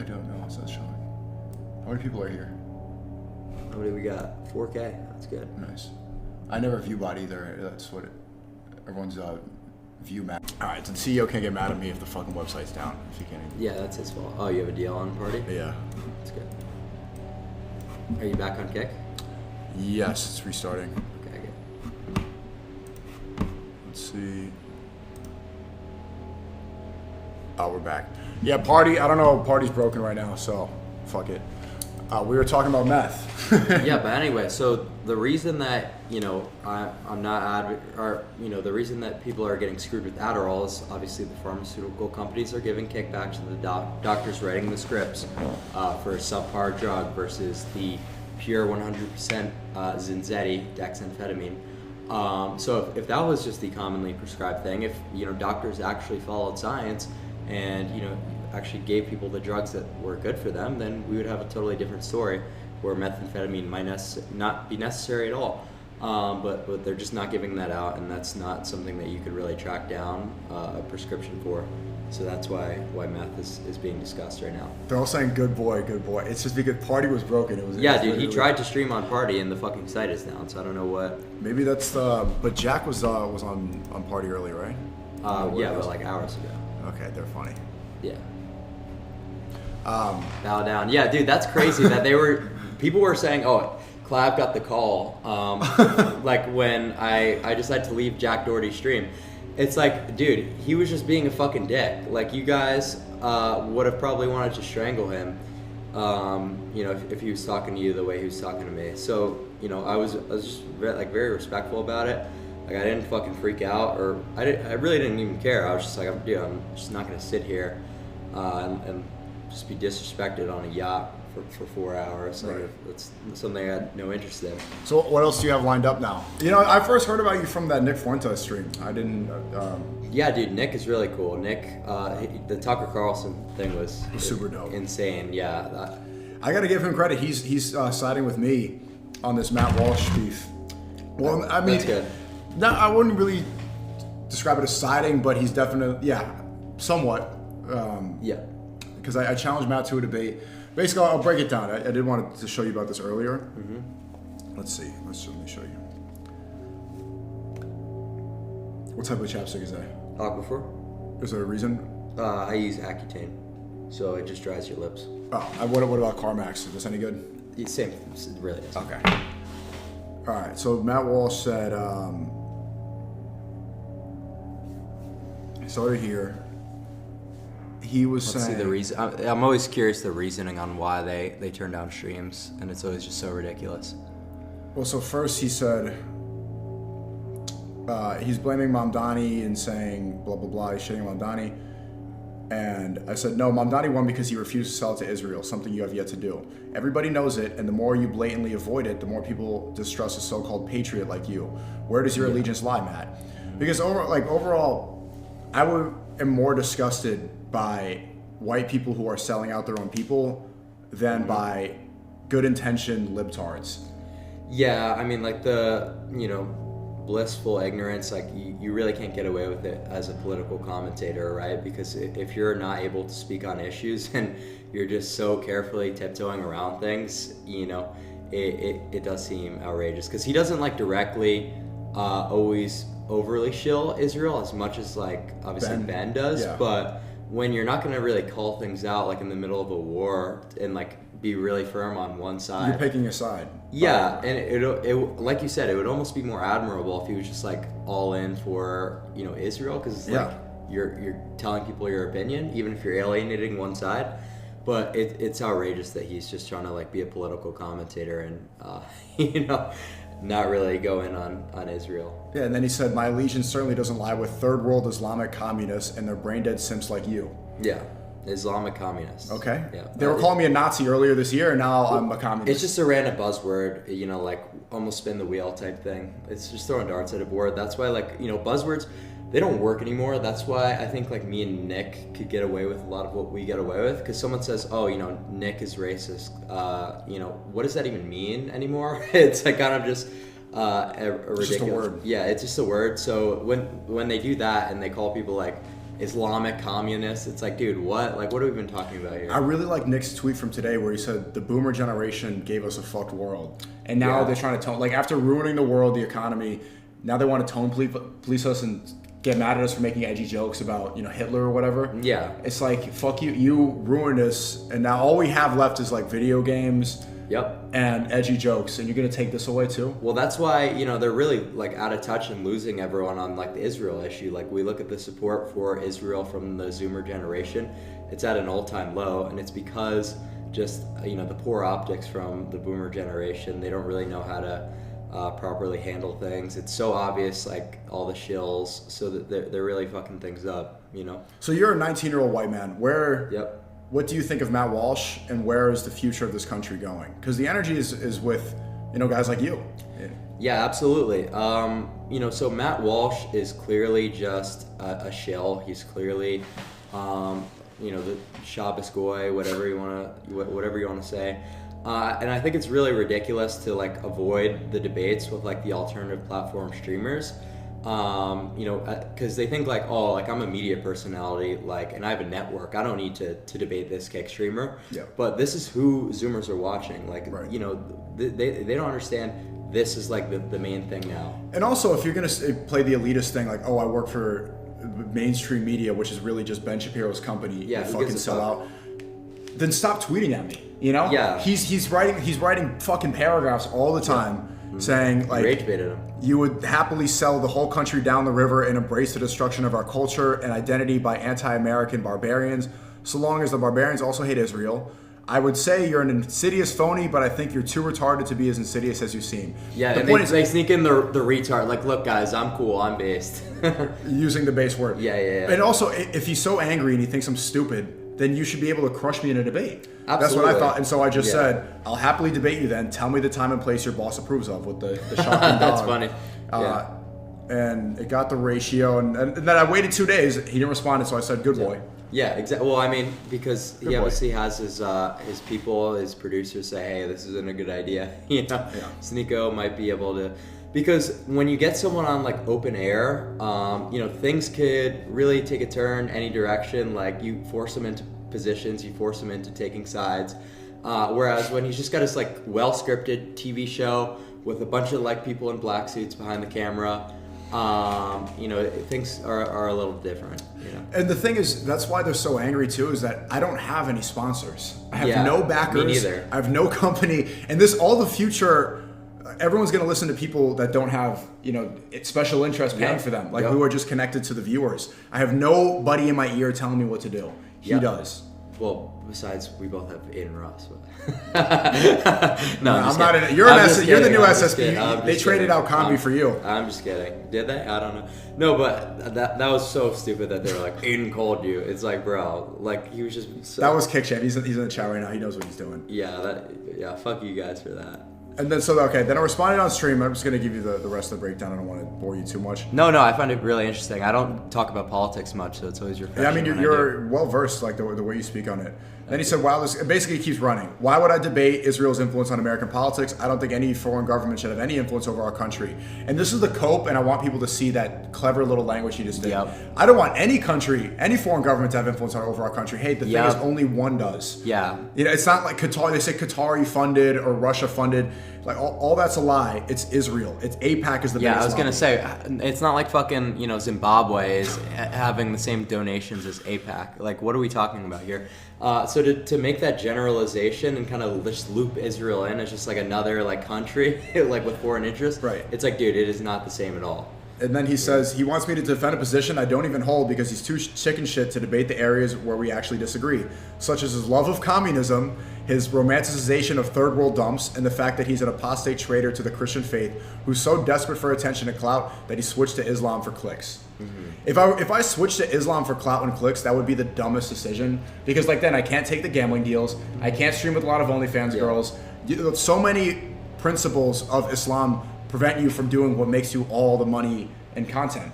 don't know. So it's showing. How many people are here? How many we got? 4K. That's good. Nice. I never view bot either. That's what everyone's view mad. All right, so the CEO can't get mad at me if the fucking website's down. If he can't. Yeah, that's his fault. Oh, you have a deal on party? Yeah. That's good. Are you back on Kick? Yes, it's restarting. Okay, good. Let's see. Oh, we're back. Yeah, party. I don't know. Party's broken right now, so fuck it. We were talking about meth. Yeah, but anyway, so the reason that, you know, I'm not the reason that people are getting screwed with Adderall is obviously the pharmaceutical companies are giving kickbacks to the doctors writing the scripts for a subpar drug versus the pure 100% Zinzetti, dexamphetamine. So if that was just the commonly prescribed thing, if, you know, doctors actually followed science and, you know, actually gave people the drugs that were good for them, then we would have a totally different story where methamphetamine might not be necessary at all. But they're just not giving that out, and that's not something that you could really track down a prescription for. So that's why meth is being discussed right now. They're all saying good boy, good boy. It's just because Party was broken. Yeah, dude, he tried to stream on Party and the fucking site is down, so I don't know what. Maybe that's but Jack was on Party earlier, right? Yeah, but like hours ago. Okay, they're funny. Yeah. Bow down. Yeah, dude, that's crazy that people were saying, oh, Clav got the call, like when I decided to leave Jack Doherty's stream. It's like, dude, he was just being a fucking dick. Like, you guys would have probably wanted to strangle him, you know, if he was talking to you the way he was talking to me. So, you know, I was just very respectful about it. Like, I didn't fucking freak out, or I really didn't even care. I was just like, dude, I'm just not gonna sit here and just be disrespected on a yacht for 4 hours. Like, that's something I had no interest in. So what else do you have lined up now? I first heard about you from that Nick Fuentes stream. I didn't. Yeah, dude, Nick is really cool. Nick, the Tucker Carlson thing was super dope, insane. Yeah, I got to give him credit. He's siding with me on this Matt Walsh beef. Well, I mean, that's good. No, I wouldn't really describe it as siding, but he's definitely, somewhat. Because I challenged Matt to a debate. Basically, I'll break it down. I did want to show you about this earlier. Mm-hmm. Let's see. Let me show you. What type of chapstick is that? Aquifer. Is there a reason? I use Accutane, so it just dries your lips. Oh, what about Carmax? Is this any good? Same, it really is. Okay. All right. So Matt Walsh said, started here. He was saying. See the reason. I'm always curious the reasoning on why they turn down streams, and it's always just so ridiculous. Well, so first he said he's blaming Mamdani and saying blah blah blah. He's shitting on Mamdani, and I said no. Mamdani won because he refused to sell it to Israel, something you have yet to do. Everybody knows it, and the more you blatantly avoid it, the more people distrust a so-called patriot like you. Where does your allegiance lie, Matt? Because overall, I am more disgusted by white people who are selling out their own people than by good-intentioned libtards. Yeah, I mean, like the blissful ignorance, like you really can't get away with it as a political commentator, right? Because if you're not able to speak on issues and you're just so carefully tiptoeing around things, it does seem outrageous. Because he doesn't like directly always overly shill Israel as much as like obviously Ben does, but when you're not going to really call things out like in the middle of a war and like be really firm on one side, you're picking a side. Yeah, and it like you said, it would almost be more admirable if he was just like all in for Israel, because it's like you're telling people your opinion even if you're alienating one side. But it's outrageous that he's just trying to like be a political commentator and not really go in on Israel. Yeah, and then he said, my allegiance certainly doesn't lie with third world Islamic communists and their brain dead simps like you. Yeah, Islamic communists. Okay. Yeah. They were calling me a Nazi earlier this year, and now I'm a communist. It's just a random buzzword, like almost spin the wheel type thing. It's just throwing darts at a board. That's why buzzwords, they don't work anymore. That's why I think like me and Nick could get away with a lot of what we get away with. Because someone says, oh, Nick is racist. What does that even mean anymore? It's like kind of just a ridiculous. Just a word. Yeah, it's just a word. So when they do that and they call people like Islamic communists, it's like, dude, what? Like, what have we been talking about here? I really like Nick's tweet from today where he said the boomer generation gave us a fucked world. And now they're trying to tone, like after ruining the world, the economy, now they want to tone police us and get mad at us for making edgy jokes about, Hitler or whatever. Yeah. It's like, fuck you, you ruined us, and now all we have left is like video games. Yep. And edgy jokes, and you're gonna take this away too? Well, that's why, they're really like out of touch and losing everyone on like the Israel issue. Like we look at the support for Israel from the Zoomer generation, it's at an all-time low, and it's because just, the poor optics from the boomer generation. They don't really know how to properly handle things. It's so obvious, like all the shills, so that they're really fucking things up, So you're a 19-year-old white man. What do you think of Matt Walsh, and where is the future of this country going? Because the energy is with, guys like you. Yeah, absolutely. So Matt Walsh is clearly just a shill. He's clearly, the Shabbos goy, whatever you want to say. And I think it's really ridiculous to like avoid the debates with like the alternative platform streamers. Because they think like, oh, like I'm a media personality, like, and I have a network. I don't need to debate this kick streamer. Yeah. But this is who Zoomers are watching. Like, they don't understand. This is like the main thing now. And also, if you're gonna play the elitist thing, like, oh, I work for mainstream media, which is really just Ben Shapiro's company. Yeah. Fucking sell out. Then stop tweeting at me. Yeah. He's writing fucking paragraphs all the time. Saying like rage baited him. You would happily sell the whole country down the river and embrace the destruction of our culture and identity by anti-American barbarians, so long as the barbarians also hate Israel. I would say you're an insidious phony, but I think you're too retarded to be as insidious as you seem. Yeah, and they sneak in the retard. Like, look, guys, I'm cool. I'm based. Using the base word. Yeah. And also, if he's so angry and he thinks I'm stupid, then you should be able to crush me in a debate. Absolutely. That's what I thought. And so I just said, I'll happily debate you then. Tell me the time and place your boss approves of with the shocking dog. That's funny. And it got the ratio. And then I waited 2 days. He didn't respond. And so I said, good boy. Yeah, exactly. Well, I mean, because he obviously has his people, his producers say, hey, this isn't a good idea. Sneako might be able to, because when you get someone on like open air, things could really take a turn any direction. Like you force them into positions, you force them into taking sides. Whereas when he's just got his like well scripted TV show with a bunch of like people in black suits behind the camera, things are a little different. And the thing is, that's why they're so angry too, is that I don't have any sponsors. I have no backers. Me neither. I have no company. And all the future, everyone's going to listen to people that don't have, special interest paying for them, like who are just connected to the viewers. I have nobody in my ear telling me what to do. He does. Well, besides, we both have Aiden Ross. No, I'm not. You're the new SSP. They traded out Combi for you. I'm just kidding. Did they? I don't know. No, but that was so stupid that they were like, Aiden called you. It's like, bro, like he was just. That was Kick Sham. He's in the chat right now. He knows what he's doing. Yeah. Fuck you guys for that. And then then I responded on stream. I'm just gonna give you the rest of the breakdown. I don't want to bore you too much. No, I find it really interesting. I don't talk about politics much, so it's always refreshing. Yeah, I mean you're well versed, like the way you speak on it. Then he said, wow, this basically keeps running. Why would I debate Israel's influence on American politics? I don't think any foreign government should have any influence over our country. And this is the cope, and I want people to see that clever little language he just did. Yep. I don't want any country, any foreign government to have influence over our country. Hey, the thing is only one does. Yeah. It's not like Qatar, they say Qatari funded or Russia funded. Like all that's a lie. It's Israel. It's AIPAC is the biggest. Yeah, I was gonna say it's not like fucking Zimbabwe is having the same donations as AIPAC. Like, what are we talking about here? So to make that generalization and kind of just loop Israel in as just like another like country like with foreign interests, right? It's like, dude, it is not the same at all. And then he says he wants me to defend a position I don't even hold because he's too chicken shit to debate the areas where we actually disagree, such as his love of communism, his romanticization of third world dumps, and the fact that he's an apostate traitor to the Christian faith who's so desperate for attention and clout that he switched to Islam for clicks. Mm-hmm. If I switched to Islam for clout and clicks, that would be the dumbest decision, because like then I can't take the gambling deals, I can't stream with a lot of OnlyFans girls. So many principles of Islam prevent you from doing what makes you all the money and content.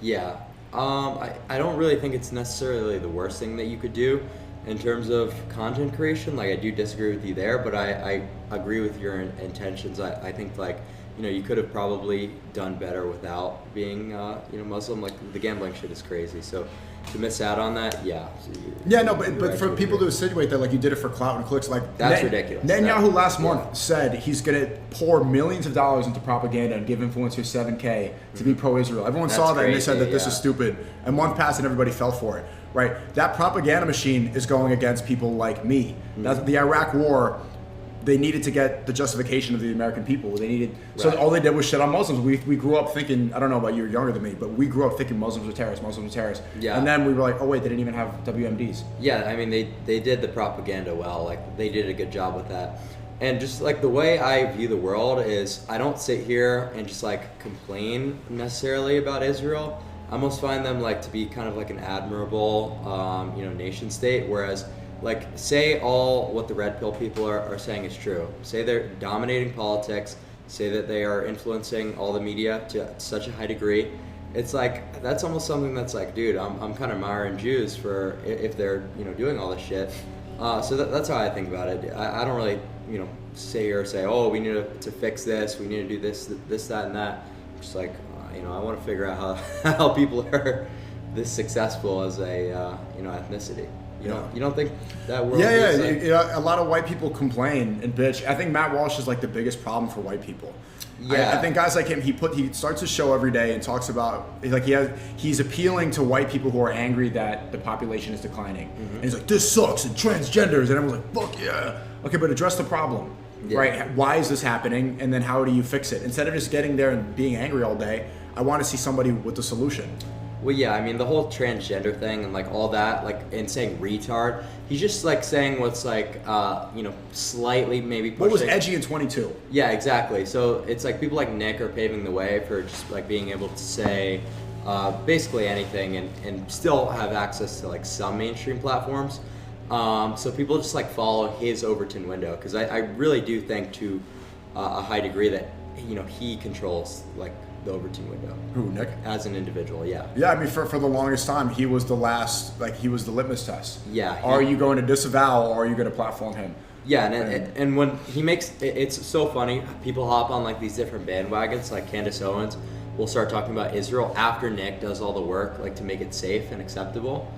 Yeah. I don't really think it's necessarily the worst thing that you could do in terms of content creation. Like, I do disagree with you there, but I agree with your intentions. I think like, you could have probably done better without being, Muslim. Like, the gambling shit is crazy. So to miss out on that, but for people to insinuate that like you did it for clout and clicks, like that's ridiculous. Netanyahu last month said he's gonna pour millions of dollars into propaganda and give influencers $7,000 to be pro-Israel. Everyone saw that and they said that this is stupid. A month passed and everybody fell for it. Right? That propaganda machine is going against people like me. Mm-hmm. The Iraq War, they needed to get the justification of the American people. They needed, so all they did was shit on Muslims. We grew up thinking, I don't know about you, you're younger than me, but we grew up thinking Muslims were terrorists. Yeah. And then we were like, oh wait, they didn't even have WMDs. Yeah, I mean, they did the propaganda well. Like, they did a good job with that. And just like the way I view the world is, I don't sit here and just like complain necessarily about Israel. I almost find them like to be kind of like an admirable, nation state, whereas like, say all what the red pill people are saying is true. Say they're dominating politics. Say that they are influencing all the media to such a high degree. It's like, that's almost something that's like, dude, I'm kind of admiring Jews for if they're doing all this shit. So that's how I think about it. I don't really sit here and say, oh, we need to fix this. We need to do this, that, and that. I'm just like, I want to figure out how people are this successful as a ethnicity. You don't think that world? Yeah. A lot of white people complain and bitch. I think Matt Walsh is like the biggest problem for white people. Yeah, I think guys like him. He starts his show every day and talks about like he's appealing to white people who are angry that the population is declining. Mm-hmm. And he's like, this sucks, and transgenders, and everyone's like, fuck yeah. Okay, but address the problem, right? Why is this happening, and then how do you fix it? Instead of just getting there and being angry all day, I want to see somebody with the solution. Well, yeah, I mean, the whole transgender thing and like all that, like, and saying retard, he's just like saying what's like, slightly maybe pushing. What was edgy in 22? Yeah, exactly. So it's like people like Nick are paving the way for just like being able to say basically anything and still have access to like some mainstream platforms. So people just like follow his Overton window because I really do think to a high degree that he controls like the Overton window. Who, Nick? As an individual, yeah. Yeah, I mean, for the longest time, he was the last, like, he was the litmus test. Yeah. Are you going to disavow or are you going to platform him? Yeah, and when he makes, it's so funny, people hop on like these different bandwagons, like Candace Owens will start talking about Israel after Nick does all the work, like to make it safe and acceptable.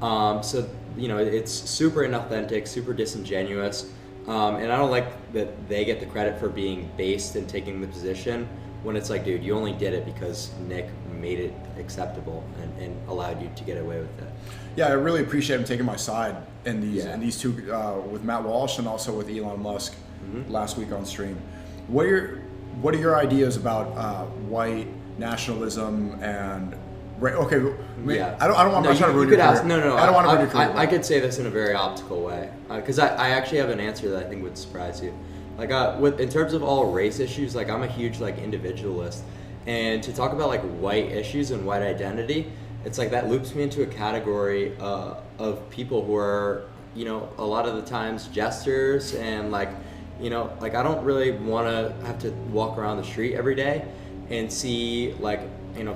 So, it's super inauthentic, super disingenuous, and I don't like that they get the credit for being based and taking the position when it's like, dude, you only did it because Nick made it acceptable and allowed you to get away with it. Yeah, I really appreciate him taking my side in these two, with Matt Walsh and also with Elon Musk last week on stream. What are your ideas about white nationalism and okay? Yeah. I don't want to ruin your career. No. I don't want to ruin your career. I could say this in a very optical way because I actually have an answer that I think would surprise you. Like in terms of all race issues, like I'm a huge like individualist, and to talk about like white issues and white identity, it's like that loops me into a category of people who are a lot of the times jesters and like I don't really want to have to walk around the street every day and see like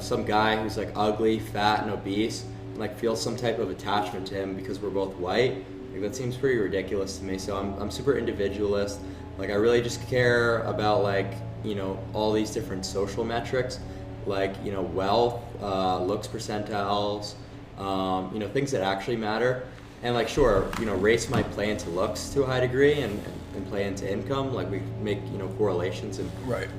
some guy who's like ugly, fat, and obese, and like feel some type of attachment to him because we're both white. Like that seems pretty ridiculous to me. So I'm super individualist. Like I really just care about like all these different social metrics, like wealth, looks percentiles, things that actually matter. And like sure, race might play into looks to a high degree and play into income. Like we make correlations and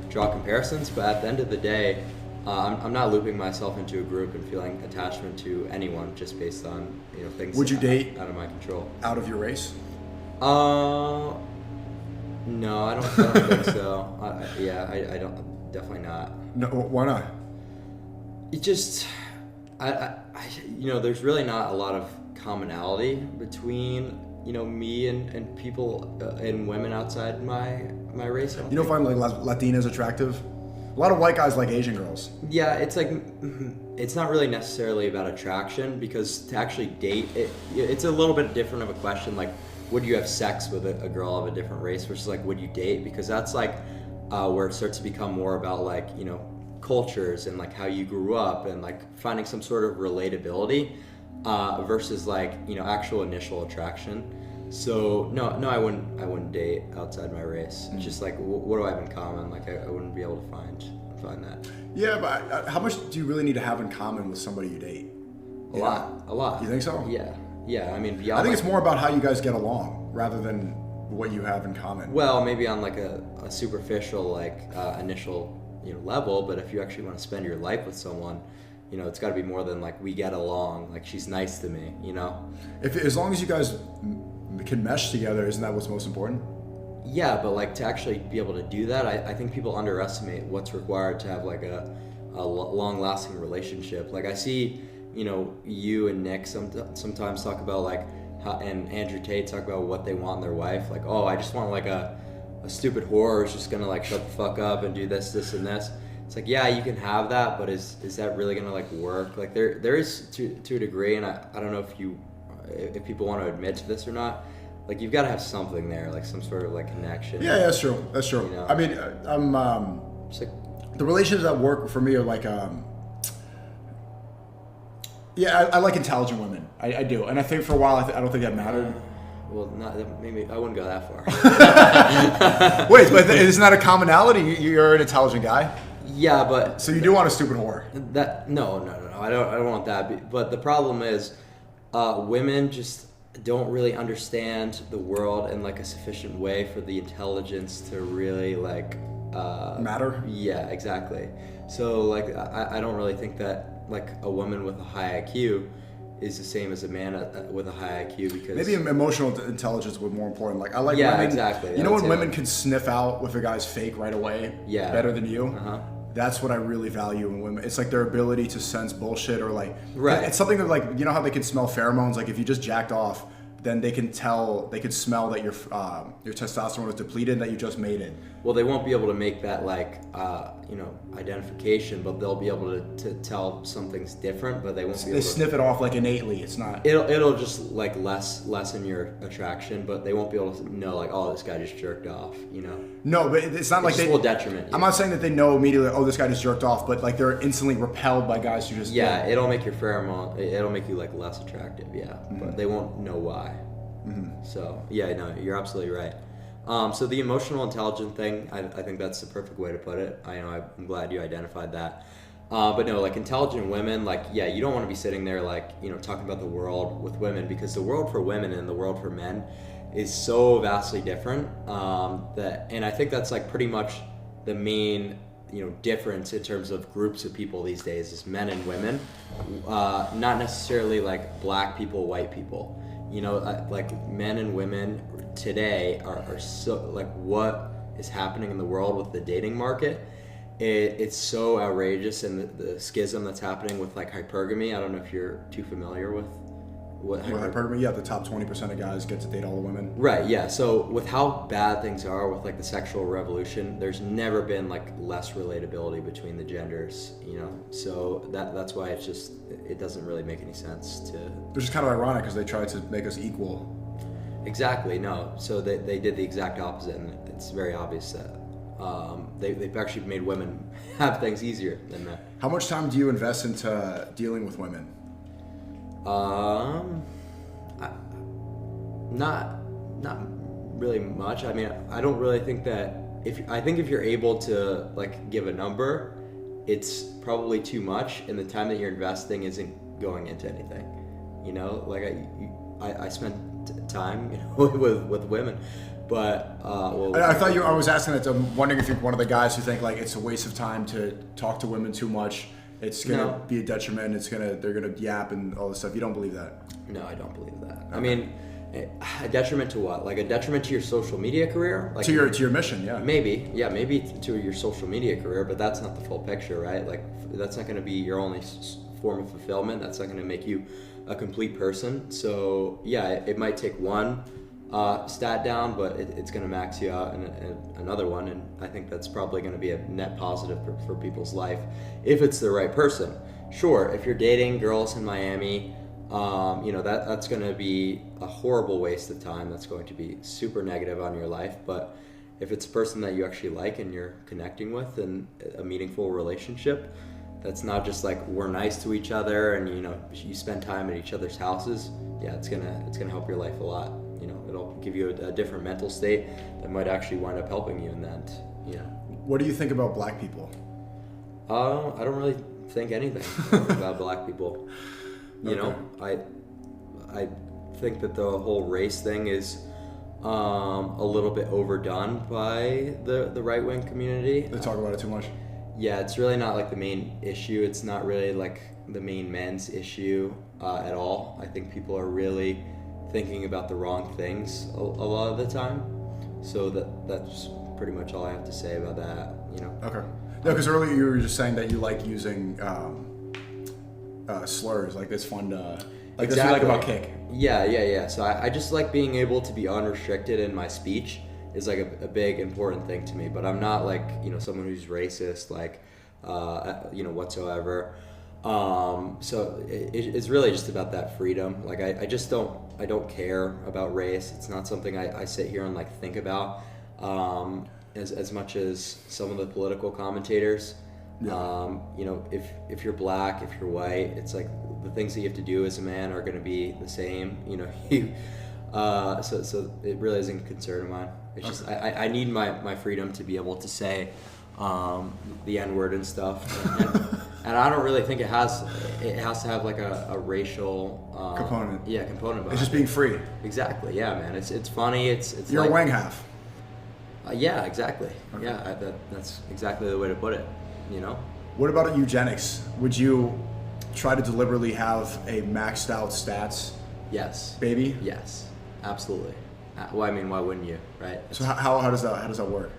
draw comparisons. But at the end of the day, I'm not looping myself into a group and feeling attachment to anyone just based on things. Would you date out of my control? Out of your race? No, I don't think so. I don't. Definitely not. No, why not? It just, there's really not a lot of commonality between me and people and women outside my race. You don't find like Latinas attractive? A lot of white guys like Asian girls. Yeah, it's like it's not really necessarily about attraction because to actually date it's a little bit different of a question. Like, would you have sex with a girl of a different race versus like would you date? Because that's like where it starts to become more about like cultures and like how you grew up and like finding some sort of relatability versus like actual initial attraction. So no, I wouldn't date outside my race. It's just like what do I have in common? Like I wouldn't be able to find that. Yeah, but how much do you really need to have in common with somebody you date? A lot. You think so? Yeah. I mean, beyond. I think it's more about how you guys get along rather than what you have in common. Well, maybe on like a superficial like initial level, but if you actually want to spend your life with someone, it's got to be more than like we get along. Like she's nice to me, If as long as you guys can mesh together, isn't that what's most important? Yeah, but like to actually be able to do that, I think people underestimate what's required to have like a long-lasting relationship. Like I see, you and Nick sometimes talk about like how, and Andrew Tate talk about what they want in their wife. Like, oh, I just want like a stupid whore who's just gonna like shut the fuck up and do this, and this. It's like, yeah, you can have that, but is that really gonna like work? Like there is to a degree, and I don't know if people want to admit to this or not. Like you've got to have something there, like some sort of like connection. Yeah, that's true. I mean, just like the relationships that work for me are like, I like intelligent women. I do, and I think for a while I don't think that mattered. Well, maybe I wouldn't go that far. Wait, but isn't that a commonality? You're an intelligent guy. Yeah, but so you do want a stupid whore? No. I don't want that. But the problem is, women just don't really understand the world in like a sufficient way for the intelligence to really like matter. Yeah, exactly. So like I don't really think that like a woman with a high IQ is the same as a man with a high IQ because maybe emotional intelligence would be more important. Like I like women. Exactly. You know when women can sniff out if a guy's fake right away. Yeah. Better than you. Uh-huh. That's what I really value in women. It's like their ability to sense bullshit or like. Right. It's something that like how they can smell pheromones. Like if you just jacked off, then they could smell that your testosterone is depleted, that you just made it. Well, they won't be able to make that identification, but they'll be able to tell something's different, but they won't be able to sniff it off like innately. It's not. It'll just like lessen your attraction, but they won't be able to know like, oh, this guy just jerked off, No, but it's not like they will detriment you. I'm not saying that they know immediately, oh, this guy just jerked off, but like they're instantly repelled by guys who just. Yeah, it'll make your pheromone. It'll make you like less attractive. Yeah, but they won't know why. So yeah, no, you're absolutely right. So the emotional intelligence thing, I think that's the perfect way to put it. I'm glad you identified that. But no, like intelligent women, like, yeah, you don't want to be sitting there like, talking about the world with women, because the world for women and the world for men is so vastly different. And I think that's like pretty much the main, difference in terms of groups of people these days is men and women, not necessarily like black people, white people. Like men and women today are so, like, what is happening in the world with the dating market, it's so outrageous, and the schism that's happening with like hypergamy. I don't know if you're too familiar with what hypergamy. Yeah, the top 20% of guys get to date all the women. Right. Yeah. So with how bad things are with like the sexual revolution, there's never been like less relatability between the genders. So that's why it doesn't really make any sense to. Which is kind of ironic because they tried to make us equal. Exactly. No. So they did the exact opposite, and it's very obvious that they've actually made women have things easier than men. How much time do you invest into dealing with women? Not really much. I mean, I don't really think that if you're able to like give a number, it's probably too much, and the time that you're investing isn't going into anything. Like I spent time with women, but I thought I was asking that. I'm wondering if you're one of the guys who think like it's a waste of time to talk to women too much. It's gonna be a detriment. They're gonna yap and all this stuff. You don't believe that? No, I don't believe that. Okay. I mean, a detriment to what? Like a detriment to your social media career? Like to your mission, yeah. Maybe to your social media career, but that's not the full picture, right? Like that's not going to be your only form of fulfillment. That's not going to make you a complete person. So yeah, it might take one stat down, but it's going to max you out in another one, and I think that's probably going to be a net positive for people's life if it's the right person. Sure, if you're dating girls in Miami, that's going to be a horrible waste of time. That's going to be super negative on your life. But if it's a person that you actually like and you're connecting with and a meaningful relationship, that's not just like we're nice to each other and you spend time at each other's houses. Yeah, it's gonna help your life a lot. It'll give you a different mental state that might actually wind up helping you in that. What do you think about black people? I don't really think anything about black people. I think that the whole race thing is a little bit overdone by the right-wing community. They talk about it too much. Yeah, it's really not like the main issue. It's not really like the main men's issue at all. I think people are really thinking about the wrong things a lot of the time. So that's pretty much all I have to say about that. Okay. No, because earlier you were just saying that you like using slurs. Like it's fun to. Like exactly. That's what you like about Kick. Yeah. So I just like being able to be unrestricted in my speech is like a big important thing to me. But I'm not like someone who's racist like whatsoever. So it's really just about that freedom. Like I don't care about race. It's not something I sit here and like think about as much as some of the political commentators. Yeah. If you're black, if you're white, it's like the things that you have to do as a man are going to be the same. So it really isn't a concern of mine. It's just I need my freedom to be able to say the N-word and stuff. And I don't really think it has to have like a racial component. Yeah, component. It's just being free. Exactly. Yeah, man. It's funny. It's you're like, a wang half. Yeah, exactly. Okay. Yeah, that's exactly the way to put it. What about eugenics? Would you try to deliberately have a maxed out stats? Yes. Baby? Yes, absolutely. Well, I mean, why wouldn't you, right? So how does that work?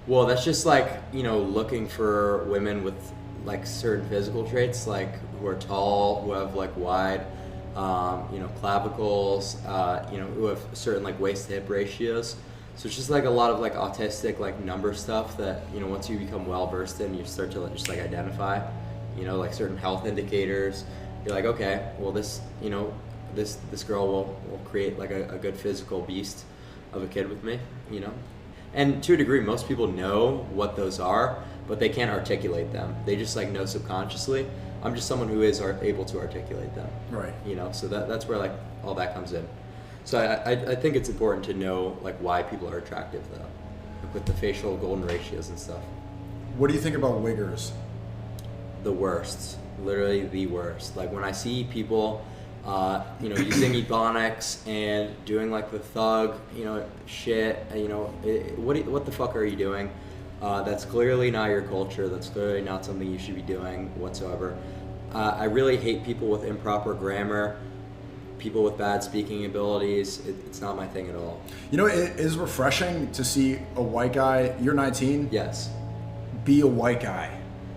Well, that's just like looking for women with like certain physical traits, like who are tall, who have like wide clavicles, who have certain like waist to hip ratios. So it's just like a lot of like autistic like number stuff that, once you become well versed in, you start to just like identify, like certain health indicators. You're like, okay, well this girl will create like a good physical beast of a kid with me, And to a degree, most people know what those are, but they can't articulate them. They just like know subconsciously. I'm just someone who is able to articulate them. Right. So that's where like all that comes in. So I think it's important to know like why people are attractive though, like with the facial golden ratios and stuff. What do you think about wiggers? The worst, literally the worst. Like when I see people, using ebonics and doing like the thug, shit. What the fuck are you doing? That's clearly not your culture. That's clearly not something you should be doing whatsoever. I really hate people with improper grammar, people with bad speaking abilities. It's not my thing at all. It is refreshing to see a white guy, you're 19, Yes. be a white guy.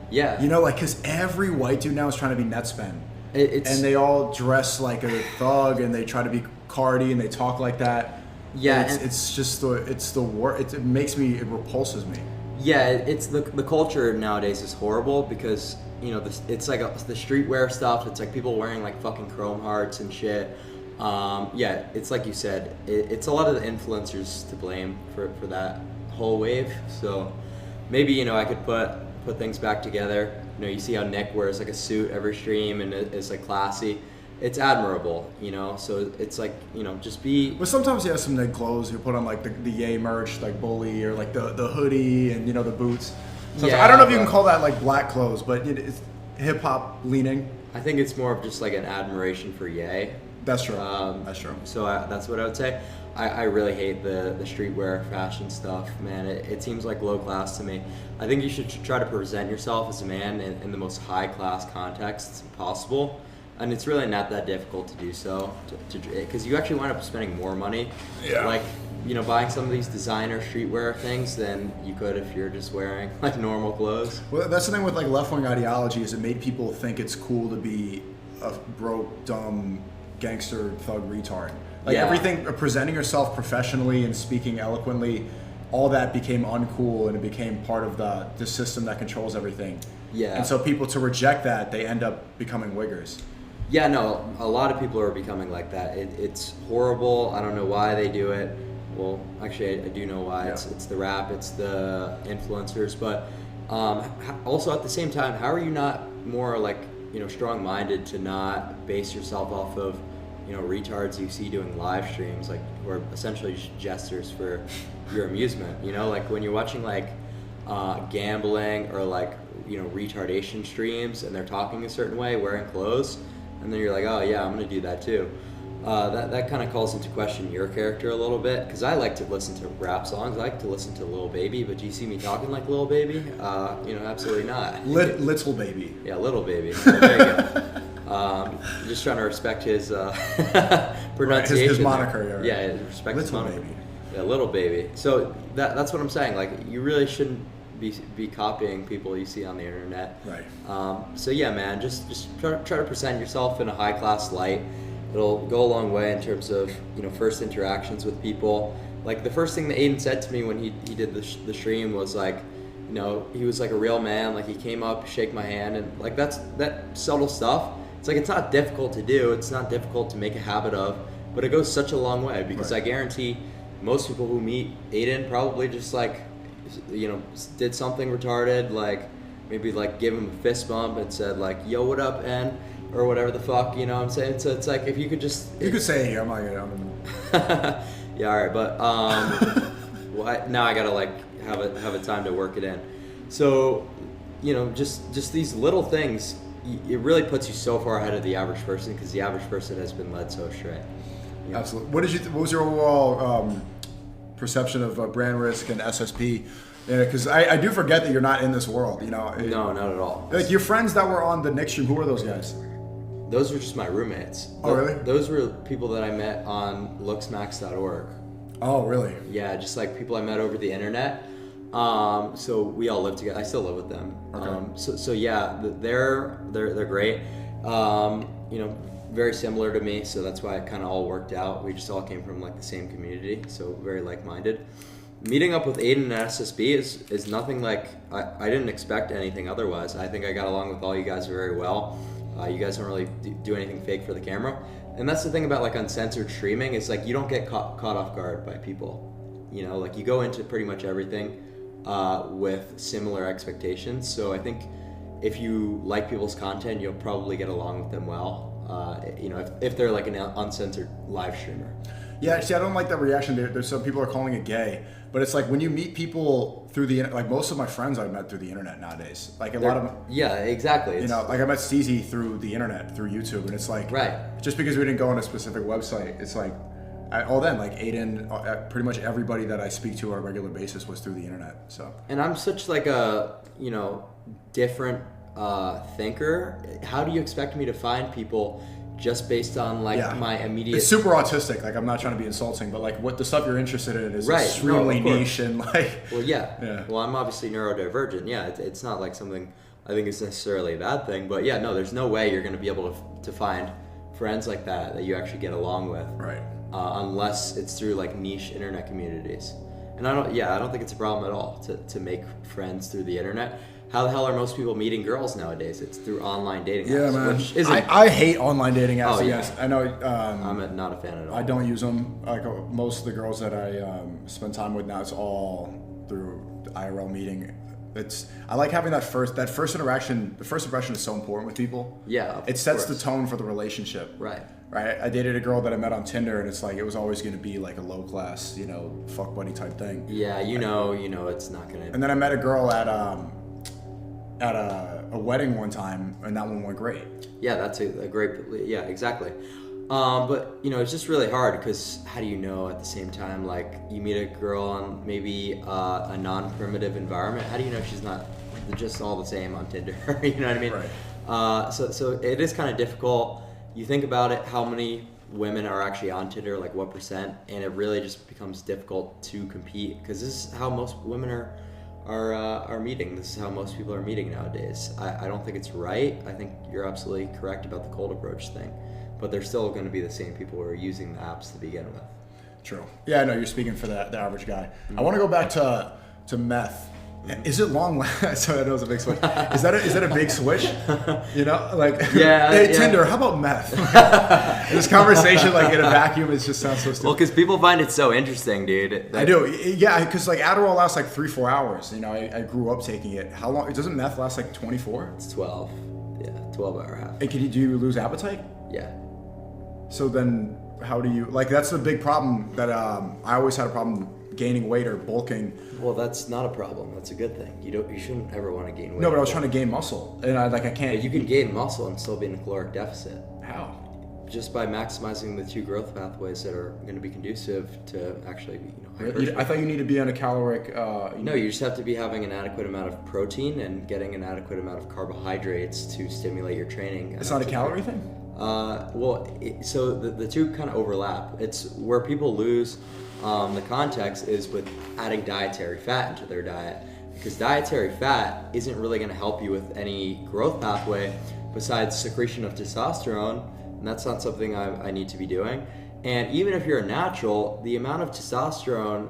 Yeah. Because every white dude now is trying to be Netspend. And they all dress like a thug and they try to be Cardi and they talk like that. Yeah. It repulses me. Yeah, it's the culture nowadays is horrible because it's like the streetwear stuff. It's like people wearing like fucking chrome hearts and shit. It's like you said. It's a lot of the influencers to blame for that whole wave. So maybe I could put things back together. You see how Nick wears like a suit every stream and it's like classy. It's admirable, so it's like, just be... But sometimes he has some Nick clothes. He'll put on like the Yay merch, like Bully, or like the hoodie and, the boots. Yeah, I don't know if you can call that like black clothes, but it's hip-hop leaning. I think it's more of just like an admiration for Yay. That's true. That's true. So that's what I would say. I really hate the streetwear fashion stuff, man. It seems like low class to me. I think you should try to present yourself as a man in the most high class contexts possible. And it's really not that difficult to do so, because you actually wind up spending more money, like, buying some of these designer streetwear things than you could if you're just wearing like normal clothes. Well, that's the thing with like left-wing ideology is it made people think it's cool to be a broke, dumb, gangster, thug retard. Like everything, presenting yourself professionally and speaking eloquently, all that became uncool and it became part of the system that controls everything. Yeah. And so people, to reject that, they end up becoming wiggers. Yeah, no, a lot of people are becoming like that. It's horrible. I don't know why they do it. Well, actually, I do know why. Yeah. It's the rap, it's the influencers, but also at the same time, how are you not more like, strong-minded to not base yourself off of, retards you see doing live streams, like, who are essentially just gestures for your amusement, like when you're watching like gambling or like, retardation streams and they're talking a certain way, wearing clothes, and then you're like, oh yeah, I'm gonna do that too. That kind of calls into question your character a little bit, because I like to listen to rap songs. I like to listen to Lil Baby, but do you see me talking like Lil Baby? Absolutely not. Little Baby. Yeah, Little Baby. There you go. Just trying to respect his pronunciation. His moniker. Yeah, respect his moniker. Baby. Yeah, Little Baby. So that's what I'm saying. Like, you really shouldn't be copying people you see on the internet. Right. So yeah, man, just try to present yourself in a high class light. It'll go a long way in terms of first interactions with people. Like the first thing that Aiden said to me when he did the stream was like, he was like a real man. Like he came up, shake my hand, and like that subtle stuff. It's like it's not difficult to do. It's not difficult to make a habit of, but it goes such a long way because I guarantee most people who meet Aiden probably just like did something retarded, like maybe like give him a fist bump and said like, yo, what up, N? Or whatever the fuck, what I'm saying? So it's like if you could just... You could say it here, I'm not gonna... Yeah, alright, but now I gotta like have a time to work it in. So, just these little things, it really puts you so far ahead of the average person because the average person has been led so astray. Absolutely. What was your overall perception of brand risk and SSP? Because I do forget that you're not in this world, No, not at all. Like your friends that were on the Nick stream, who were those guys? Those were just my roommates. Oh, really? Those were people that I met on looksmax.org. Oh, really? Yeah, just like people I met over the internet. So we all live together. I still live with them. Okay. So yeah, they're great. You know, very similar to me, so that's why it kind of all worked out. We just all came from like the same community, so very like-minded. Meeting up with Aiden at SSB is nothing like, I didn't expect anything otherwise. I think I got along with all you guys very well. You guys don't really do anything fake for the camera. And that's the thing about like uncensored streaming, is like you don't get caught off guard by people. You know, like you go into pretty much everything with similar expectations. So I think if you like people's content, you'll probably get along with them well. You know, if they're like an uncensored live streamer. Yeah, see, I don't like that reaction. There's some people are calling it gay, but it's like when you meet people through the like most of my friends I've met through the internet nowadays. Like a lot of yeah, exactly. You know, like I met Steezy through the internet, through YouTube, and it's like just because we didn't go on a specific website, it's like all then like Aiden, pretty much everybody that I speak to on a regular basis was through the internet. So and I'm such like a different thinker. How do you expect me to find people just based on like my immediate? It's super autistic. Like I'm not trying to be insulting, but like what the stuff you're interested in is extremely niche and like. Well, yeah. Well, I'm obviously neurodivergent. Yeah, it's not like something I think is necessarily a bad thing, but yeah, no, there's no way you're going to be able to find friends like that you actually get along with. Right. Unless it's through like niche internet communities. And I don't think it's a problem at all to make friends through the internet. How the hell are most people meeting girls nowadays? It's through online dating apps. Yeah, man. Which I hate online dating apps. Oh, yeah. I know. I'm not a fan at all. I don't use them. Like most of the girls that I spend time with now, it's all through the IRL meeting. I like having that first interaction. The first impression is so important with people. Yeah, it sets the tone for the relationship. Right. I dated a girl that I met on Tinder, and it's like it was always going to be like a low class, fuck buddy type thing. Yeah, it's not gonna. And then I met a girl at a wedding one time, and that one went great. Yeah, that's a great. Yeah, exactly. But it's just really hard because how do you know at the same time, like you meet a girl on maybe a non-primitive environment, how do you know she's not just all the same on Tinder? You know what I mean? Right. So it is kind of difficult. You think about it, how many women are actually on Tinder, like what percent, and it really just becomes difficult to compete because this is how most women are meeting. This is how most people are meeting nowadays. I don't think it's right. I think you're absolutely correct about the cold approach thing. But they're still going to be the same people who are using the apps to begin with. True. Yeah, I know you're speaking for the average guy. Mm-hmm. I want to go back to meth. Is it long last? So I know it's a big switch. Is that a big switch? Hey Tinder, how about meth? This conversation like in a vacuum, it just sounds so stupid. Well, because people find it so interesting, dude. I do. Yeah, because like Adderall lasts like 3-4 hours. I grew up taking it. How long? Doesn't meth last like 24? It's 12. Yeah, 12-hour half. And do you lose appetite? Yeah. So then how do you, like that's the big problem that I always had a problem gaining weight or bulking. Well, that's not a problem. That's a good thing. You shouldn't ever want to gain weight. No, but I was trying to gain muscle and I can't. But you can gain muscle and still be in a caloric deficit. How? Just by maximizing the two growth pathways that are going to be conducive to actually, I thought you need to be on a caloric. No, you just have to be having an adequate amount of protein and getting an adequate amount of carbohydrates to stimulate your training. It's not a calorie thing? So the two kind of overlap. It's where people lose the context is with adding dietary fat into their diet, because dietary fat isn't really going to help you with any growth pathway besides secretion of testosterone, and that's not something I need to be doing. And even if you're a natural, the amount of testosterone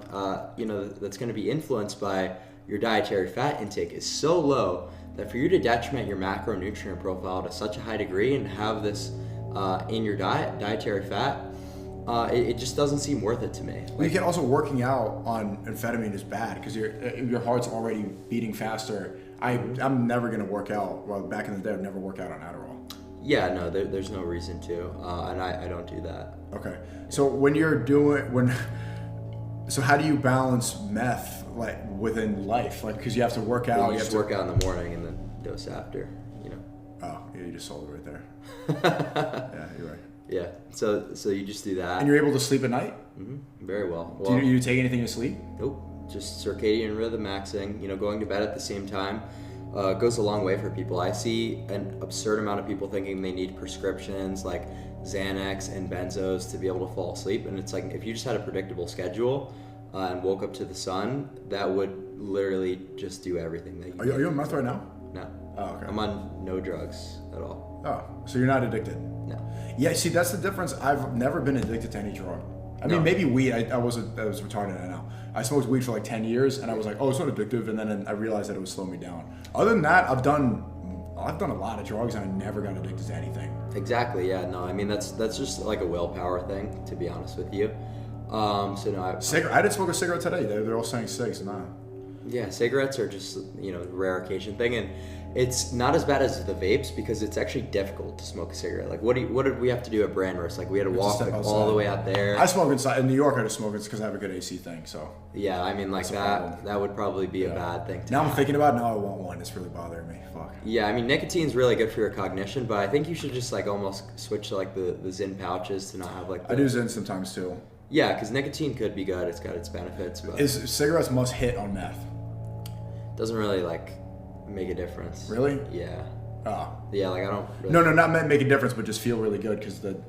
that's going to be influenced by your dietary fat intake is so low that for you to detriment your macronutrient profile to such a high degree and have this in your dietary fat, it just doesn't seem worth it to me. You can also, working out on amphetamine is bad because your heart's already beating faster. I'm never gonna work out. Well, back in the day, I'd never work out on Adderall. Yeah, no, there's no reason to, and I don't do that. Okay, so so how do you balance meth like within life? Like, because you have to work out. Well, you just work out in the morning and then dose after. Oh, yeah, you just sold it right there. Yeah, you're right. Yeah, so you just do that. And you're able to sleep at night? Mm-hmm. Very well. Do you take anything to sleep? Nope. Just circadian rhythm maxing. Going to bed at the same time goes a long way for people. I see an absurd amount of people thinking they need prescriptions like Xanax and benzos to be able to fall asleep. And it's like, if you just had a predictable schedule and woke up to the sun, that would literally just do everything that you Are you on meth right now? No. Oh, okay. I'm on no drugs at all. Oh, so you're not addicted? No. Yeah, see, that's the difference. I've never been addicted to any drug. I mean, maybe weed. I was retarded. I know. I smoked weed for like 10 years, and I was like, oh, it's not addictive. And then I realized that it would slow me down. Other than that, I've done a lot of drugs, and I never got addicted to anything. Exactly. Yeah. No. I mean, that's just like a willpower thing, to be honest with you. So no. I did smoke a cigarette today. They're all saying cigs. Nah. Yeah, cigarettes are just, rare occasion thing, and it's not as bad as the vapes because it's actually difficult to smoke a cigarette. Like, what did we have to do at Brandhurst? Like, we had to walk all the way out there. I smoke inside. In New York, I just smoke because I have a good AC thing, so. Yeah, I mean, like that would probably be a bad thing to Now have. I'm thinking about it, now I want one. It's really bothering me. Fuck. Yeah, I mean, nicotine's really good for your cognition, but I think you should just, like, almost switch to, like, the Zyn pouches to not have, like, I do Zyn sometimes, too. Yeah, because nicotine could be good. It's got its benefits, but... Cigarettes must hit on meth. Doesn't really, like, make a difference. Really? Yeah. Oh. Yeah, like, I don't... Really No, not make a difference, but just feel really good, because the...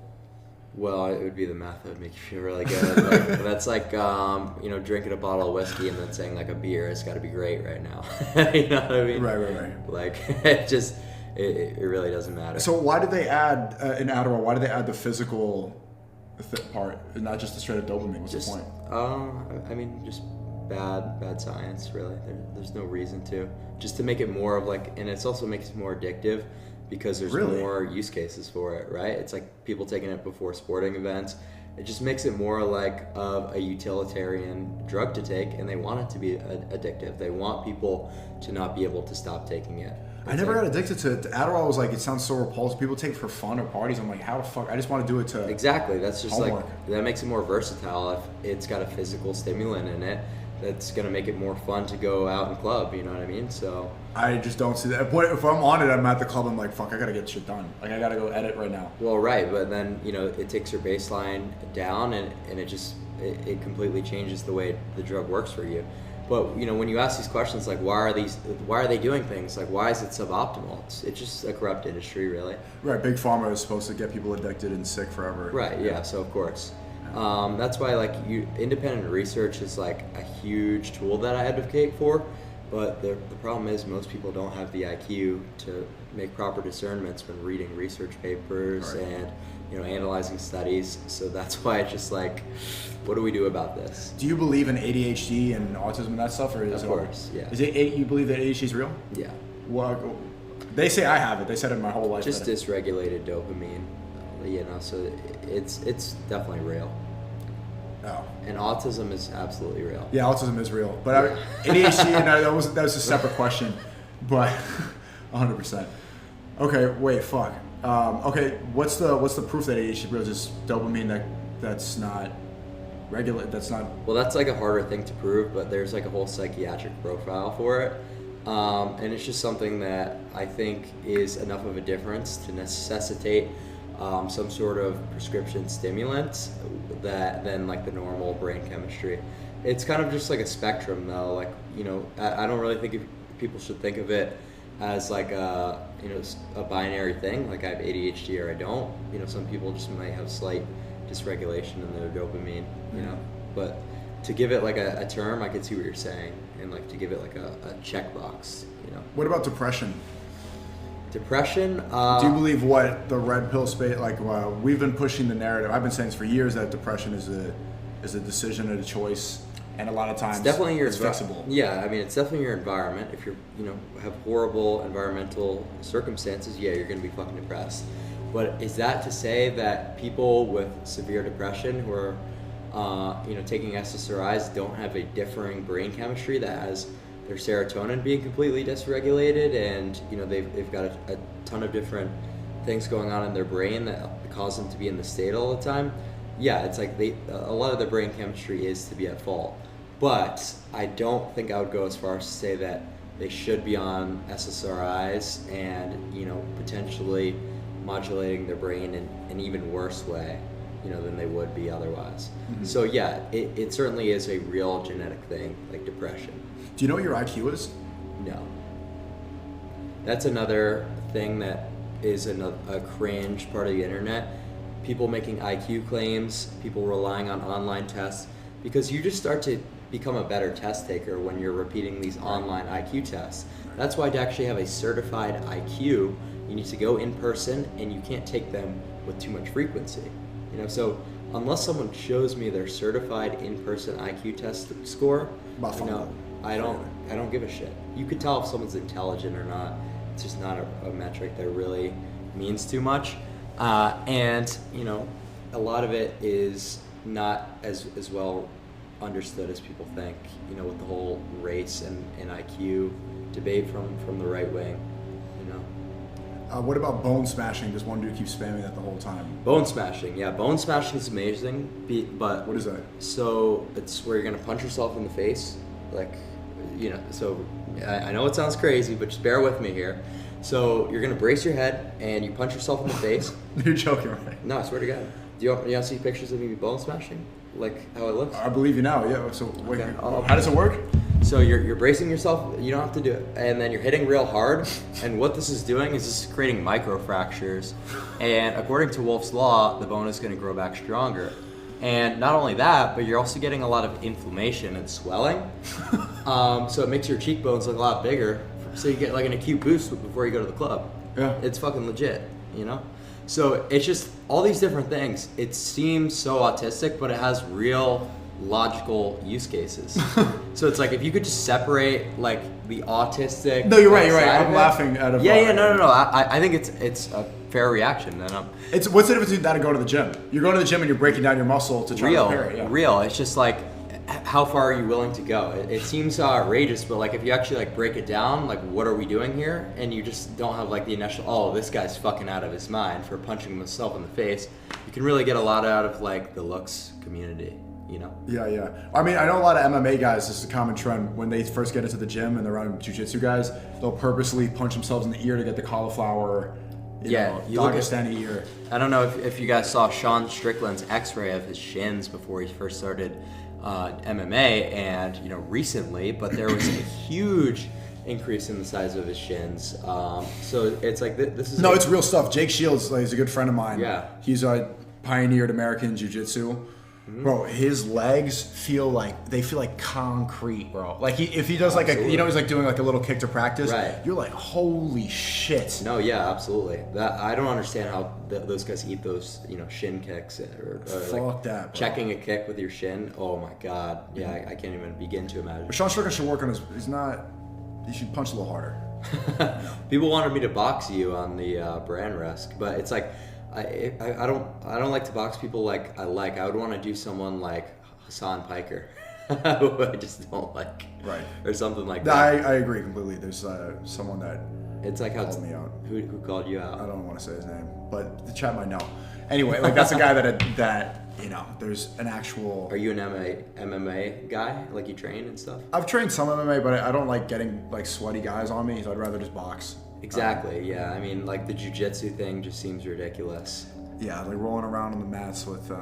Well, it would be the meth that would make you feel really good. Like, that's like, drinking a bottle of whiskey and then saying, like, a beer, it's got to be great right now. You know what I mean? Right. Like, it really doesn't matter. So why did they add, in Adderall, why did they add the physical part, and not just the straight up dopamine? What's the point? I mean, just bad science, really. There's no reason to. Just to make it more of, like, and it also makes it more addictive. Because there's more use cases for it, right? It's like people taking it before sporting events. It just makes it more like of a utilitarian drug to take, and they want it to be addictive. They want people to not be able to stop taking it. I never got addicted to Adderall. Was like, it sounds so repulsive. People take it for fun or parties. I'm like, how the fuck? I just want to do it to Exactly. That's just homework. Like, that makes it more versatile if it's got a physical stimulant in it. That's going to make it more fun to go out and club, you know what I mean? So I just don't see that. If I'm on it, I'm at the club, I'm like, fuck, I gotta get shit done. Like, I gotta go edit right now. Well, right, but then, it takes your baseline down, and it completely changes the way the drug works for you. But, when you ask these questions, like, why are they doing things? Like, why is it suboptimal? It's just a corrupt industry, really. Right, Big Pharma is supposed to get people addicted and sick forever. Right, yeah, so of course. That's why, like, independent research is, like, a huge tool that I advocate for, but the problem is most people don't have the IQ to make proper discernments when reading research papers and, analyzing studies, so that's why it's just like, what do we do about this? Do you believe in ADHD and autism and that stuff, or is of course, yeah. Is it you believe that ADHD is real? Yeah. Well, they say I have it. They said it my whole life. Just dysregulated dopamine, so it's definitely real. Oh. And autism is absolutely real. Yeah, autism is real, but ADHD and that was a separate question, but 100%. Okay, wait, fuck. Okay, what's the proof that ADHD is real? Just dopamine that's not regular. That's not. Well, that's like a harder thing to prove, but there's like a whole psychiatric profile for it. And it's just something that I think is enough of a difference to necessitate some sort of prescription stimulant than like the normal brain chemistry. It's kind of just like a spectrum, though. Like, I don't really think people should think of it as like a binary thing. Like, I have ADHD or I don't. Some people just might have slight dysregulation in their dopamine. But to give it like a term, I can see what you're saying, and like to give it like a checkbox. What about depression? Depression. Do you believe what the red pill space? Like, we've been pushing the narrative. I've been saying this for years that depression is a decision and a choice, and a lot of times it's definitely it's fixable. Yeah, I mean, it's definitely your environment. If you're have horrible environmental circumstances, yeah, you're gonna be fucking depressed. But is that to say that people with severe depression who are taking SSRIs don't have a differing brain chemistry that has their serotonin being completely dysregulated, and they've got a ton of different things going on in their brain that cause them to be in the state all the time? Yeah, it's like a lot of their brain chemistry is to be at fault, but I don't think I would go as far as to say that they should be on SSRIs and potentially modulating their brain in an even worse way than they would be otherwise. Mm-hmm. So yeah, it certainly is a real genetic thing, like depression. Do you know what your IQ is? No. That's another thing that is a cringe part of the internet. People making IQ claims, people relying on online tests, because you just start to become a better test taker when you're repeating these online IQ tests. That's why to actually have a certified IQ, You need to go in person, and you can't take them with too much frequency. You know, so unless someone shows me their certified in-person IQ test score, you know, I don't give a shit. You could tell if someone's intelligent or not. It's just not a metric that really means too much. And you know, a lot of it is not as well understood as people think. You know, with the whole race and IQ debate from the right wing. You know. What about bone smashing? Does one dude keep spamming that the whole time? Bone smashing, yeah. Bone smashing is amazing, but what is that? So it's where you're gonna punch yourself in the face, like, you know. So I know it sounds crazy, but just bear with me here. So you're gonna brace your head and you punch yourself in the face. You're joking, right? No, I swear to God. Do you want to see pictures of me bone smashing? Like how it looks? I believe you now. Yeah. So wait, Okay. how does it work? So you're bracing yourself. You don't have to do it, and then you're hitting real hard. And what this is doing is this is creating microfractures. And according to Wolff's law, the bone is going to grow back stronger. And not only that, but you're also getting a lot of inflammation and swelling. So it makes your cheekbones look a lot bigger. So you get like an acute boost before you go to the club. Yeah. It's fucking legit, you know? So it's just all these different things. It seems so autistic, but it has real logical use cases. So it's like if you could just separate like the autistic. No, you're right. You're right. side of I'm it. laughing at a. Yeah, no. I think it's a fair reaction. And It's what's the difference between that and going to the gym? You're going to the gym and you're breaking down your muscle to try to repair it. Yeah. real. It's just like, how far are you willing to go? It seems outrageous, but like if you actually like break it down, like what are we doing here? And you just don't have like the initial, oh, this guy's fucking out of his mind for punching himself in the face. You can really get a lot out of like the looks community, you know? Yeah. I mean, I know a lot of MMA guys, this is a common trend, when they first get into the gym and they're around jiu-jitsu guys, they'll purposely punch themselves in the ear to get the cauliflower, you know, Dagestani ear. I don't know if you guys saw Sean Strickland's x-ray of his shins before he first started MMA, and you know, recently, but there was a huge increase in the size of his shins. So it's like this is it's real stuff. Jake Shields, like, he's a good friend of mine. Yeah, he's pioneered American jiu-jitsu. Mm-hmm. Bro, his legs feel like concrete, bro. Like if he does like absolutely. he's like doing like a little kick to practice. Right. You're like, holy shit. No, yeah, absolutely. That I don't understand how those guys eat those, you know, shin kicks or Fuck like that, bro. Checking a kick with your shin. Oh my god. Yeah, I can't even begin to imagine. But Sean Strickland should work on his. He should punch a little harder. People wanted me to box you on the brand risk, but it's like. I don't like to box people like I like. I would want to do someone like Hassan Piker, who I just don't like, right, or something like that. I agree completely. There's someone that it's like how called me out. Who called you out? I don't want to say his name, but the chat might know. Anyway, like that's a guy that you know. There's an actual. Are you an MMA guy? Like you train and stuff? I've trained some MMA, but I don't like getting like sweaty guys on me, so I'd rather just box. Exactly, yeah. I mean, like the jiu-jitsu thing just seems ridiculous. Yeah, like rolling around on the mats with, you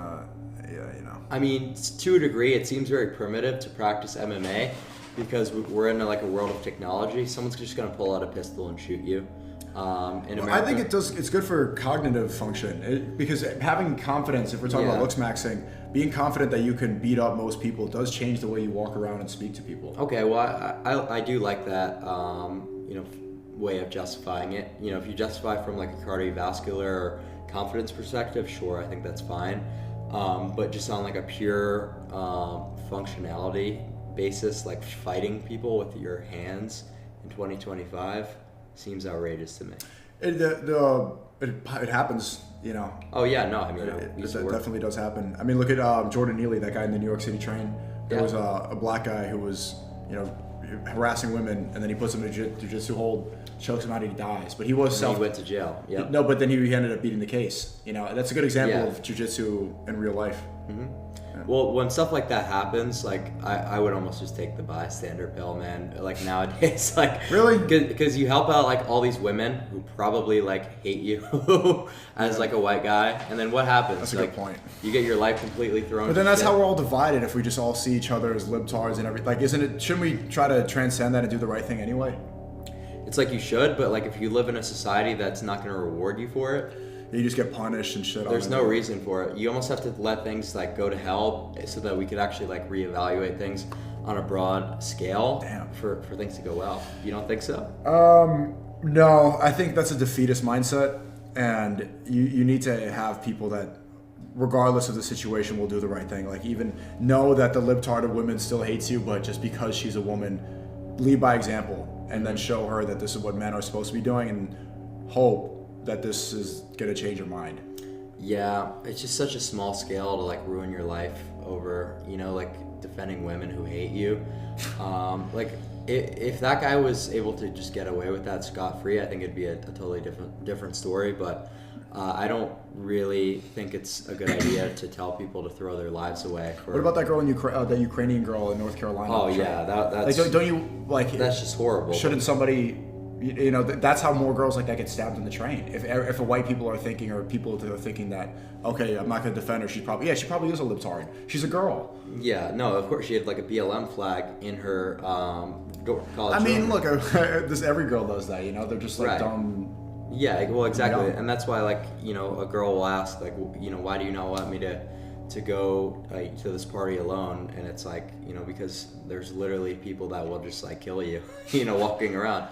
know. I mean, to a degree, it seems very primitive to practice MMA because we're in like a world of technology. Someone's just gonna pull out a pistol and shoot you. In America, I think it's good for cognitive function because having confidence, if we're talking about looks maxing, being confident that you can beat up most people does change the way you walk around and speak to people. Okay, well, I do like that. You know, way of justifying it. You know, if you justify from like a cardiovascular or confidence perspective, sure, I think that's fine. But just on like a pure functionality basis, like fighting people with your hands in 2025 seems outrageous to me. It happens, you know. Oh yeah, no, I mean, it definitely does happen. I mean, look at Jordan Neely, that guy in the New York City train. There was a black guy who was, you know, harassing women, and then he puts him in a jiu-jitsu hold, chokes him out, and he dies. But he he went to jail. Yeah. No, but then he ended up beating the case. You know, that's a good example of jiu-jitsu in real life. Mm-hmm. Yeah. Well, when stuff like that happens, like I would almost just take the bystander pill, man. Like nowadays, like really, because you help out like all these women who probably like hate you as like a white guy, and then what happens? That's a like, good point. You get your life completely thrown. But then that's how we're all divided. If we just all see each other as libtards and everything, like, shouldn't we try to transcend that and do the right thing anyway? It's like you should, but like if you live in a society that's not going to reward you for it, you just get punished and shit. There's no reason for it. You almost have to let things like go to hell so that we could actually like reevaluate things on a broad scale for things to go well. You don't think so? No, I think that's a defeatist mindset, and you need to have people that, regardless of the situation, will do the right thing. Like, even know that the libtarded woman still hates you, but just because she's a woman, lead by example, and then show her that this is what men are supposed to be doing, and hope that this is gonna change her mind. Yeah, it's just such a small scale to like ruin your life over, you know, like defending women who hate you. Like if that guy was able to just get away with that scot-free, I think it'd be a totally different story. But I don't really think it's a good idea to tell people to throw their lives away. What about that girl in that Ukrainian girl in North Carolina? Oh yeah, that's like, don't you like? That's just horrible. Shouldn't somebody? You know, that's how more girls like that get stabbed in the train. If white people are thinking, or people that are thinking that, okay, I'm not going to defend her. She probably is a libtard. She's a girl. Yeah, no, of course she had like a BLM flag in her college. I mean, look, every girl does that. You know, they're just like right. dumb. Yeah, well, exactly, Young. and that's why, like, you know, a girl will ask, like, you know, why do you not want me to go to this party alone? And it's like, you know, because there's literally people that will just like kill you, you know, walking around.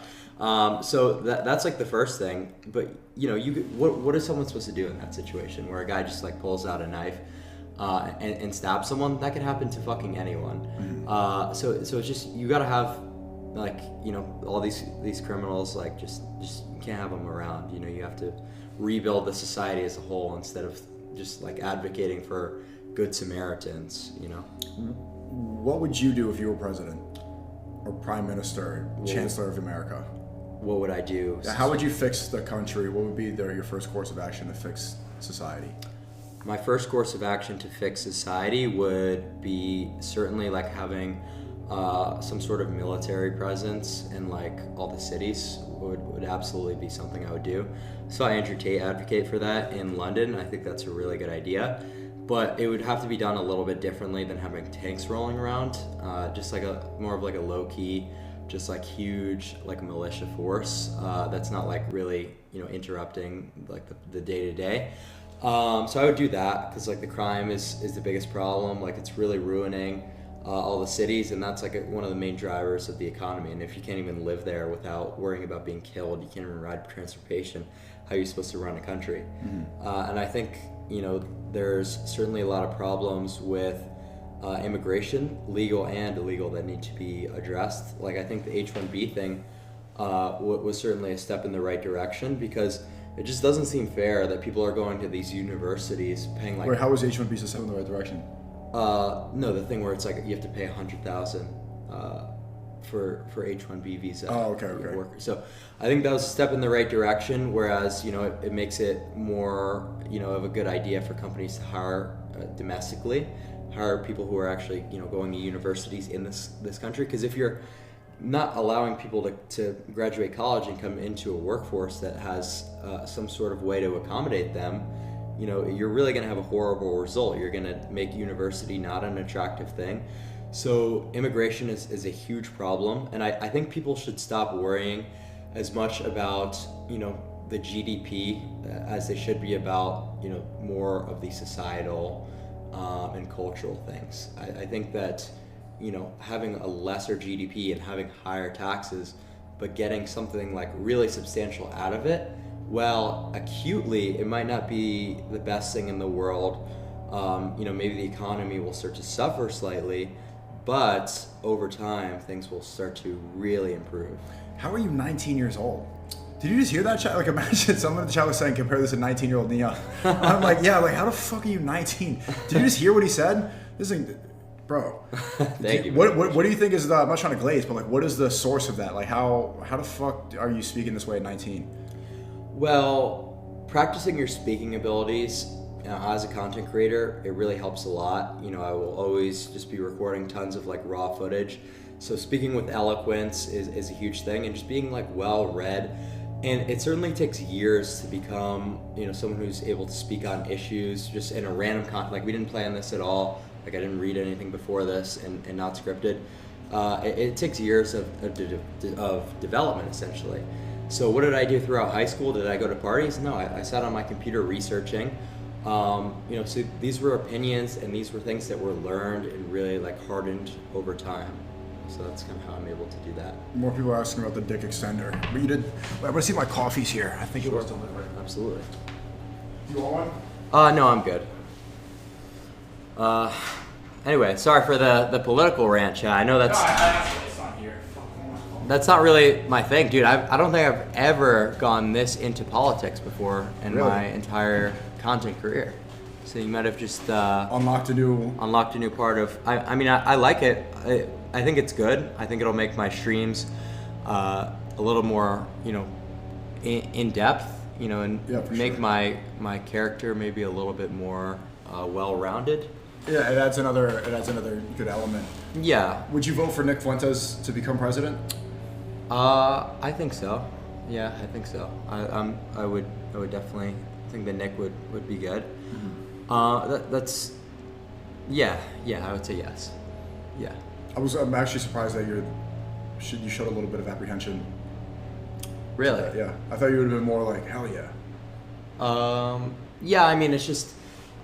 So that's like the first thing. But you know, what is someone supposed to do in that situation where a guy just like pulls out a knife and stabs someone? That could happen to fucking anyone. Mm-hmm. So it's just, you gotta have, like, you know, all these criminals, like, just you can't have them around. You know, you have to rebuild the society as a whole instead of just like advocating for good Samaritans. You know, what would you do if you were president or prime minister, chancellor of America? What would I do? How would you fix the country? What would be your first course of action to fix society? My first course of action to fix society would be certainly like having some sort of military presence in like all the cities would absolutely be something I would do. So Andrew Tate advocate for that in London. I think that's a really good idea, but it would have to be done a little bit differently than having tanks rolling around. Just like more of like a low key, just like huge like militia force that's not like really, you know, interrupting like the day to day. So I would do that because like the crime is the biggest problem. Like it's really ruining all the cities, and that's like one of the main drivers of the economy. And if you can't even live there without worrying about being killed, you can't even ride transportation, how are you supposed to run a country? Mm-hmm. And I think, you know, there's certainly a lot of problems with immigration, legal and illegal, that need to be addressed. Like I think the H-1B thing was certainly a step in the right direction, because it just doesn't seem fair that people are going to these universities paying like... Wait, how was H-1B a step in the right direction? No, the thing where it's like you have to pay $100,000 for H-1B visa. Oh, okay. Workers. So I think that was a step in the right direction. Whereas, you know, it makes it more, you know, of a good idea for companies to hire domestically, hire people who are actually, you know, going to universities in this country. Because if you're not allowing people to graduate college and come into a workforce that has some sort of way to accommodate them, you know, you're really going to have a horrible result. You're going to make university not an attractive thing. So immigration is a huge problem. And I think people should stop worrying as much about, you know, the GDP as they should be about, you know, more of the societal and cultural things. I think that, you know, having a lesser GDP and having higher taxes, but getting something like really substantial out of it, well, acutely, it might not be the best thing in the world. You know, maybe the economy will start to suffer slightly, but over time, things will start to really improve. How are you 19 years old? Did you just hear that chat? Like, imagine someone in the chat was saying, compare this to 19-year-old Neon. I'm like, yeah, like, how the fuck are you 19? Did you just hear what he said? This thing, bro. Thank you. What do you think is the, I'm not trying to glaze, but like, what is the source of that? Like, how the fuck are you speaking this way at 19? Well, practicing your speaking abilities as a content creator, it really helps a lot. You know, I will always just be recording tons of like raw footage. So speaking with eloquence is a huge thing, and just being like well read. And it certainly takes years to become, you know, someone who's able to speak on issues just in a random like we didn't plan this at all. Like I didn't read anything before this and not scripted. It takes years of development essentially. So what did I do throughout high school? Did I go to parties? No, I sat on my computer researching. You know, so these were opinions and these were things that were learned and really like hardened over time. So that's kind of how I'm able to do that. More people are asking about the dick extender. But you did. I want to see my coffee's here. I think it was delivered. Absolutely. You want one? No, I'm good. Anyway, sorry for the political rant, Chad. I know that's not here. that's not really my thing, dude. I don't think I've ever gone this into politics before in Really? my entire content career. So you might have just Unlocked a new part of. I mean, I like it. I think it's good. I think it'll make my streams a little more, in depth, and Yeah, for make sure. my character maybe a little bit more well-rounded. Yeah, it adds another good element. Yeah, Would you vote for Nick Fuentes to become president? I think so. Yeah, I think so. I would definitely think that Nick would be good. That's yeah. I would say yes. Yeah. I'm actually surprised that you showed a little bit of apprehension. Really? Yeah, I thought you would have been more like hell yeah. Yeah, I mean, it's just,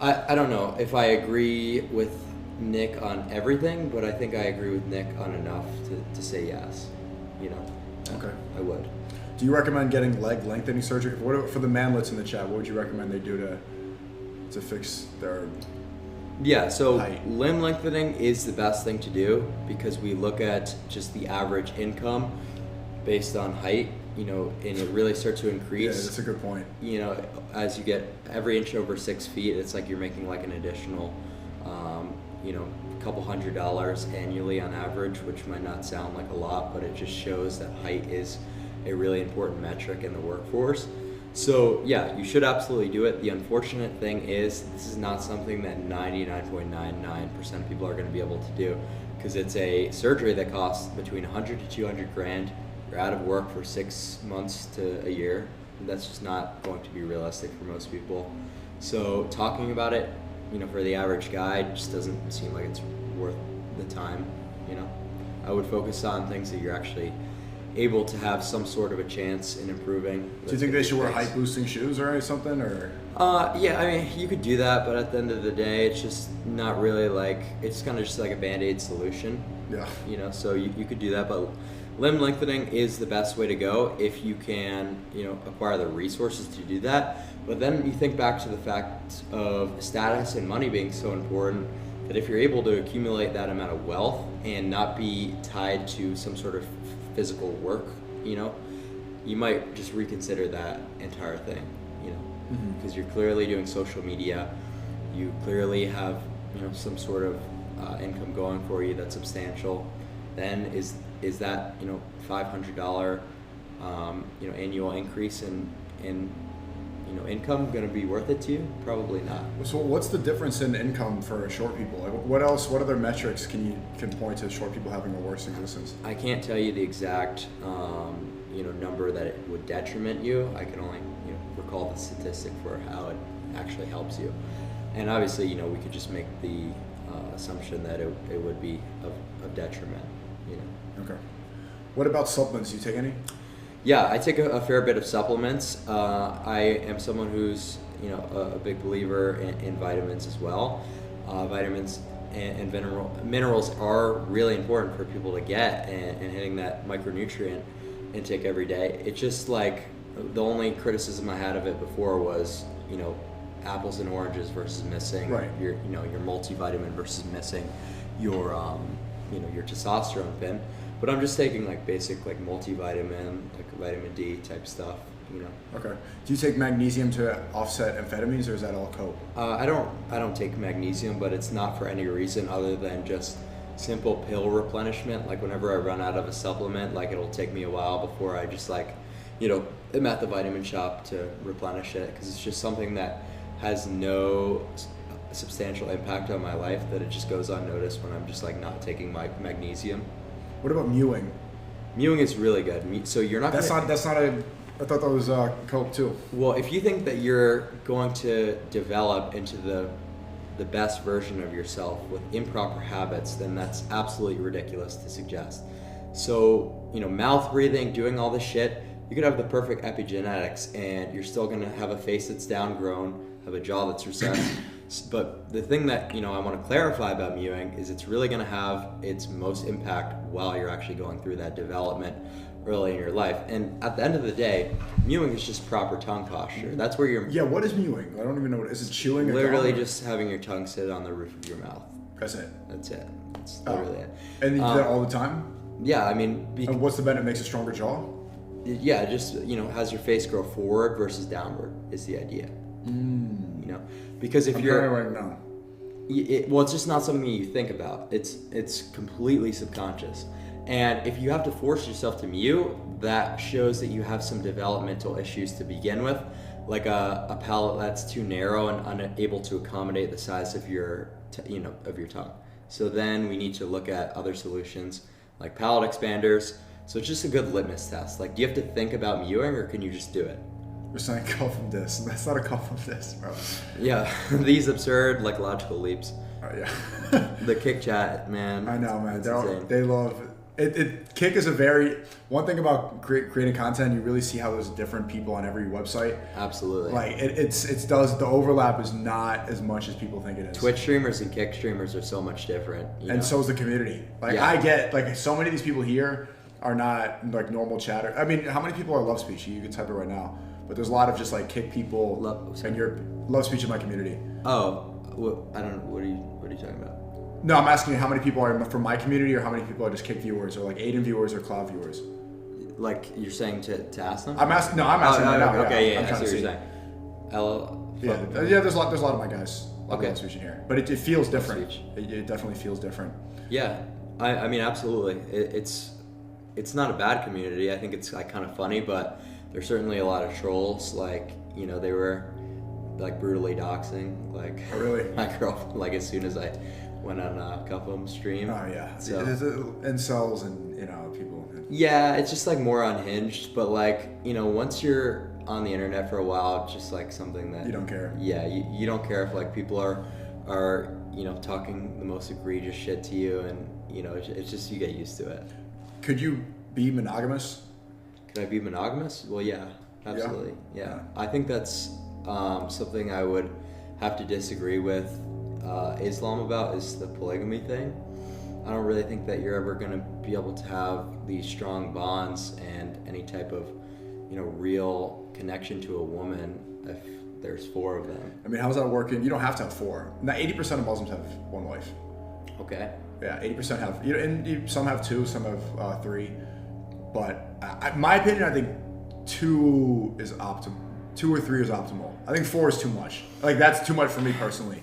I don't know if I agree with Nick on everything, but I think I agree with Nick on enough to say yes, Okay. I would. Do you recommend getting leg lengthening surgery? For the manlets in the chat, what would you recommend they do to fix their... Yeah, so Height. limb lengthening is the best thing to do because we look at just the average income based on height, and it really starts to Yeah, increase. that's a good point. As you get every inch over 6 feet, it's like you're making like an additional, couple $100 annually on average, which might not sound like a lot, but it just shows that height is a really important metric in the workforce. So yeah, you should absolutely do it. The unfortunate thing is this is not something that 99.99% of people are going to be able to do because it's a surgery that costs between 100 to 200 grand. You're out of work for 6 months to a year. That's just not going to be realistic for most people. So talking about it, for the average guy, just doesn't seem like it's worth the time. I would focus on things that you're actually able to have some sort of a chance in improving. Do you think they should wear height boosting shoes or something, or? Yeah, I mean, you could do that, but at the end of the day, it's just not really it's kind of just like a Band-Aid solution. Yeah. So you could do that, but limb lengthening is the best way to go if you can, acquire the resources to do that. But then you think back to the fact of status and money being so important that if you're able to accumulate that amount of wealth and not be tied to some sort of physical work, you might just reconsider that entire thing, because you're clearly doing social media, you clearly have, some sort of income going for you that's substantial. Then is that $500 annual increase in income going to be worth it to you? Probably not. So what's the difference in income for short people? Like, what other metrics can point to short people having a worse existence? I can't tell you the exact number that it would detriment you. I can only recall the statistic for how it actually helps you. And obviously, we could just make the assumption that it would be of detriment. Okay. What about supplements? Do you take any? Yeah, I take a fair bit of supplements. I am someone who's a big believer in vitamins as well. Vitamins and minerals are really important for people to get, and hitting that micronutrient intake every day. It's just like the only criticism I had of it before was apples and oranges versus missing your multivitamin versus missing your your testosterone pin. But I'm just taking basic multivitamin, vitamin D type stuff, Okay. Do you take magnesium to offset amphetamines, or is that all coke? I don't take magnesium, but it's not for any reason other than just simple pill replenishment. Like whenever I run out of a supplement, it'll take me a while before I just am at the vitamin shop to replenish it, because it's just something that has no substantial impact on my life, that it just goes unnoticed when I'm just not taking my magnesium. What about mewing? Mewing is really good. So you're not. That's not a. I thought that was coke too. Well, if you think that you're going to develop into the best version of yourself with improper habits, then that's absolutely ridiculous to suggest. So mouth breathing, doing all this shit, you could have the perfect epigenetics, and you're still gonna have a face that's downgrown, of a jaw that's recessed. But the thing that, I want to clarify about mewing is it's really going to have its most impact while you're actually going through that development early in your life. And at the end of the day, mewing is just proper tongue posture. That's where you're... Yeah, what is mewing? I don't even know what... Is it chewing? Literally just having your tongue sit on the roof of your mouth. That's it? That's it. That's literally it. And you do that all the time? Yeah, I mean... And what's the benefit? It makes a stronger jaw? Yeah, just, has your face grow forward versus downward is the idea. Because if you're... right now. It's just not something you think about. It's completely subconscious. And if you have to force yourself to mew, that shows that you have some developmental issues to begin with, like a palate that's too narrow and unable to accommodate the size of your tongue. So then we need to look at other solutions like palate expanders. So it's just a good litmus test. Like, do you have to think about mewing, or can you just do it? We're saying call from this. That's not a call from this, bro. Yeah, these absurd, logical leaps. Yeah. The Kick chat, man. I know, man. Insane. They love it. Kick is one thing about creating content. You really see how there's different people on every website. Absolutely. Like the overlap is not as much as people think it is. Twitch streamers and Kick streamers are so much different. And so is the community. I get so many of these people here are not normal chatter. I mean, how many people are Love Speech? You can type it right now. But there's a lot of just Kick people and your Love Speech in my community. Oh, I don't know. What are you talking about? No, I'm asking you how many people are from my community, or how many people are just Kick viewers, or Aiden viewers, or Clav viewers. Like, you're saying to ask them? I'm asking right now. Okay, I'm I see what you're saying. Yeah, there's a lot of my guys. Okay. Love Speech in here, but it feels different. It definitely feels different. Yeah, I mean, absolutely. It's not a bad community. I think it's kind of funny, but there's certainly a lot of trolls. They were brutally doxing Oh, really? my girl as soon as I went on a couple of them stream. Oh yeah, so, incels and people. Yeah, it's just more unhinged. But once you're on the internet for a while, it's just something that you don't care. Yeah, you don't care if people are talking the most egregious shit to you, and it's just you get used to it. Could you be monogamous? Could I be monogamous? Well, yeah, absolutely. Yeah. I think that's something I would have to disagree with Islam about, is the polygamy thing. I don't really think that you're ever going to be able to have these strong bonds and any type of real connection to a woman if there's 4 of them. I mean, how's that working? You don't have to have 4. Now, 80% of Muslims have 1 wife. Okay. Yeah, 80% have, and some have 2, some have 3. But my opinion, I think 2 is optimal. 2 or 3 is optimal. I think 4 is too much. That's too much for me personally.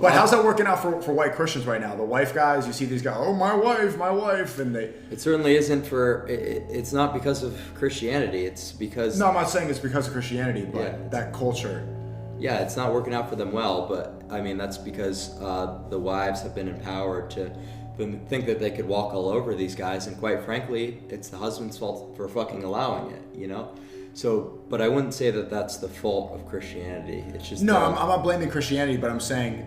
But how's that working out for white Christians right now? The wife guys, you see these guys, oh, my wife, and they... It certainly isn't it's not because of Christianity. It's because... No, I'm not saying it's because of Christianity, but that culture. Yeah, it's not working out for them well, but I mean, that's because the wives have been empowered to think that they could walk all over these guys, and quite frankly, it's the husband's fault for fucking allowing it, So, but I wouldn't say that that's the fault of Christianity. It's just no. I'm not blaming Christianity, but I'm saying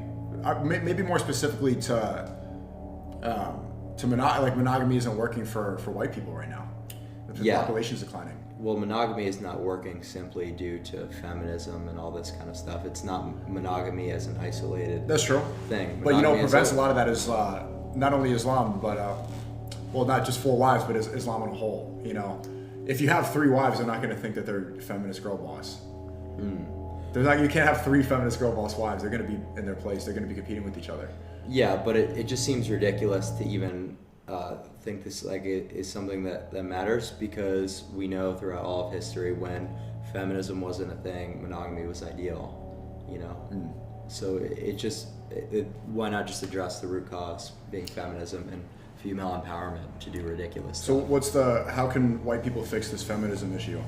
maybe more specifically to monogamy isn't working for white people right now. The population is declining. Well, monogamy is not working simply due to feminism and all this kind of stuff. It's not monogamy as an isolated That's true. thing. But prevents a lot of that is not only Islam, but not just 4 wives, but Islam on a whole. If you have 3 wives, they're not going to think that they're feminist girl boss. You can't have 3 feminist girl boss wives. They're going to be in their place. They're going to be competing with each other. Yeah, but it just seems ridiculous to even think this is something that matters, because we know throughout all of history when feminism wasn't a thing, monogamy was ideal. So why not just address the root cause being feminism and female empowerment to do ridiculous stuff. So how can white people fix this feminism issue?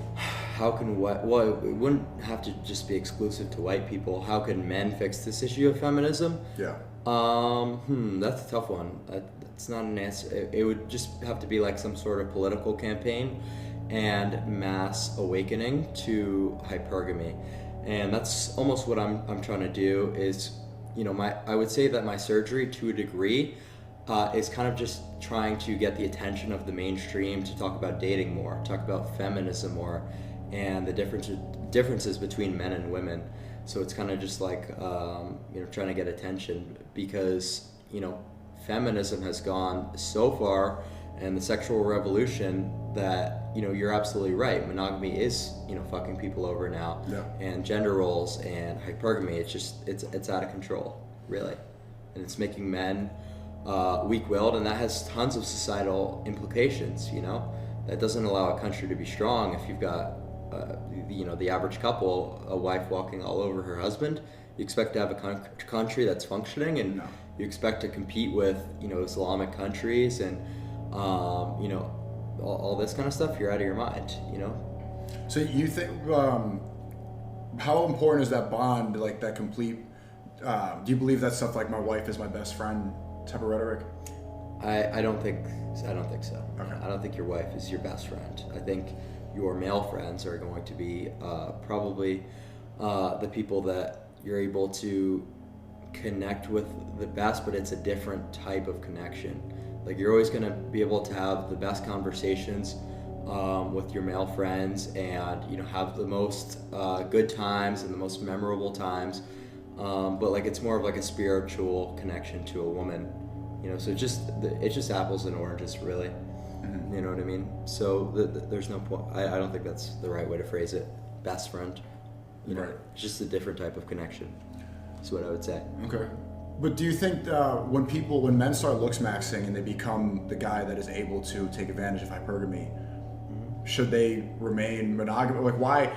Well, it wouldn't have to just be exclusive to white people. How can men fix this issue of feminism? Yeah. That's a tough one. That's not an answer. It would just have to be some sort of political campaign and mass awakening to hypergamy. And that's almost what I'm trying to do is, I would say that my surgery, to a degree, is kind of just trying to get the attention of the mainstream to talk about dating more, talk about feminism more, and the differences between men and women. So it's kind of just like, trying to get attention because, feminism has gone so far and the sexual revolution that, you're absolutely right. Monogamy is, fucking people over now. Yeah. And gender roles and hypergamy, it's out of control, really. And it's making men weak-willed, and that has tons of societal implications, That doesn't allow a country to be strong if you've got the average couple, a wife walking all over her husband. You expect to have a country that's functioning, and you expect to compete with Islamic countries and all this kind of stuff. You're out of your mind. So you think how important is that bond, like that complete? Do you believe that stuff like "my wife is my best friend" type of rhetoric? I don't think so. Okay. I don't think your wife is your best friend. I think your male friends are going to be probably the people that you're able to connect with the best, but it's a different type of connection. Like you're always going to be able to have the best conversations with your male friends and have the most good times and the most memorable times, but like it's more of like a spiritual connection to a woman. So it's just apples and oranges, really. Mm-hmm. You know what I mean? So there's no point. I don't think that's the right way to phrase it. Best friend. Right. It's just a different type of connection. Is what I would say. Okay. But do you think when men start looks maxing and they become the guy that is able to take advantage of hypergamy, should they remain monogamous? Like why?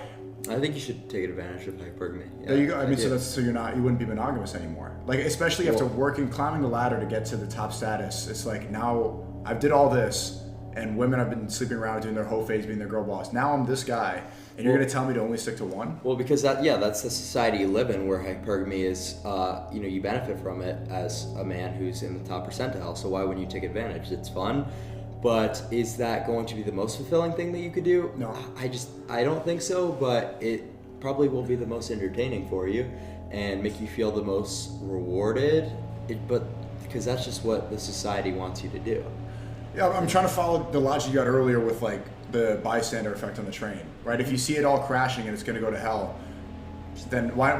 I think you should take advantage of hypergamy. Yeah, there you go. I mean, so you wouldn't be monogamous anymore. Like especially after climbing the ladder to get to the top status. It's like now I've did all this, and women have been sleeping around doing their whole phase, being their girl boss. Now I'm this guy, and you're gonna tell me to only stick to one? Well, because that's the society you live in, where hypergamy is, you benefit from it as a man who's in the top percentile. So why wouldn't you take advantage? It's fun. But is that going to be the most fulfilling thing that you could do? No. I don't think so, but it probably will be the most entertaining for you and make you feel the most rewarded. But because that's just what the society wants you to do. Yeah, I'm trying to follow the logic you got earlier with like the bystander effect on the train, right? If you see it all crashing and it's going to go to hell, then why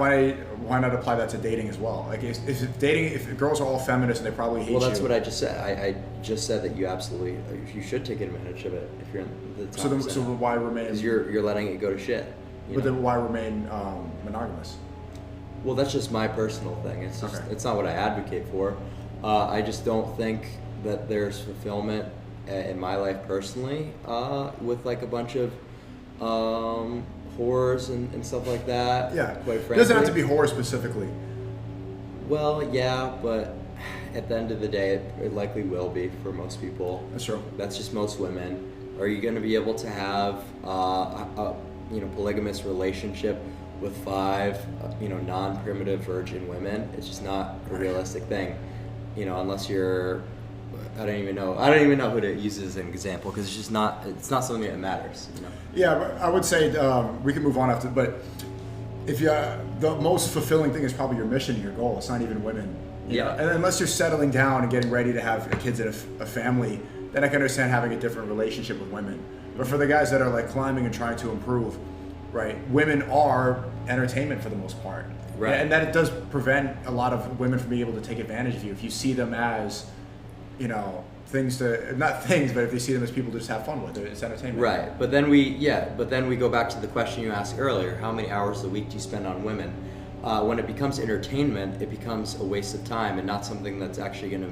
not apply that to dating as well? Like if girls are all feminists and they probably hate you. Well, that's what I just said. I just said that you should take advantage of it if you're in the top. So why remain? Because you're letting it go to shit. Then why remain monogamous? Well, that's just my personal thing. It's just, It's not what I advocate for. I just don't think that there's fulfillment in my life personally with like a bunch of whores and stuff like that. Yeah, quite frankly. It doesn't have to be whore specifically. Well, yeah, but at the end of the day, it likely will be for most people. That's true. That's just most women. Are you going to be able to have a polygamous relationship with 5 non-primitive virgin women? It's just not a realistic thing. Unless you're, I don't even know who to use as an example because it's not something that matters. Yeah, but I would say we can move on after. But if the most fulfilling thing is probably your mission, your goal. It's not even women. Yeah. And unless you're settling down and getting ready to have kids and a family, then I can understand having a different relationship with women. But for the guys that are like climbing and trying to improve, right? Women are entertainment for the most part. Right. And that it does prevent a lot of women from being able to take advantage of you if you see them as, things to, not things, but if they see them as people to just have fun with, it's entertainment. Right. But then we go back to the question you asked earlier: how many hours a week do you spend on women? When it becomes entertainment, it becomes a waste of time and not something that's actually going to,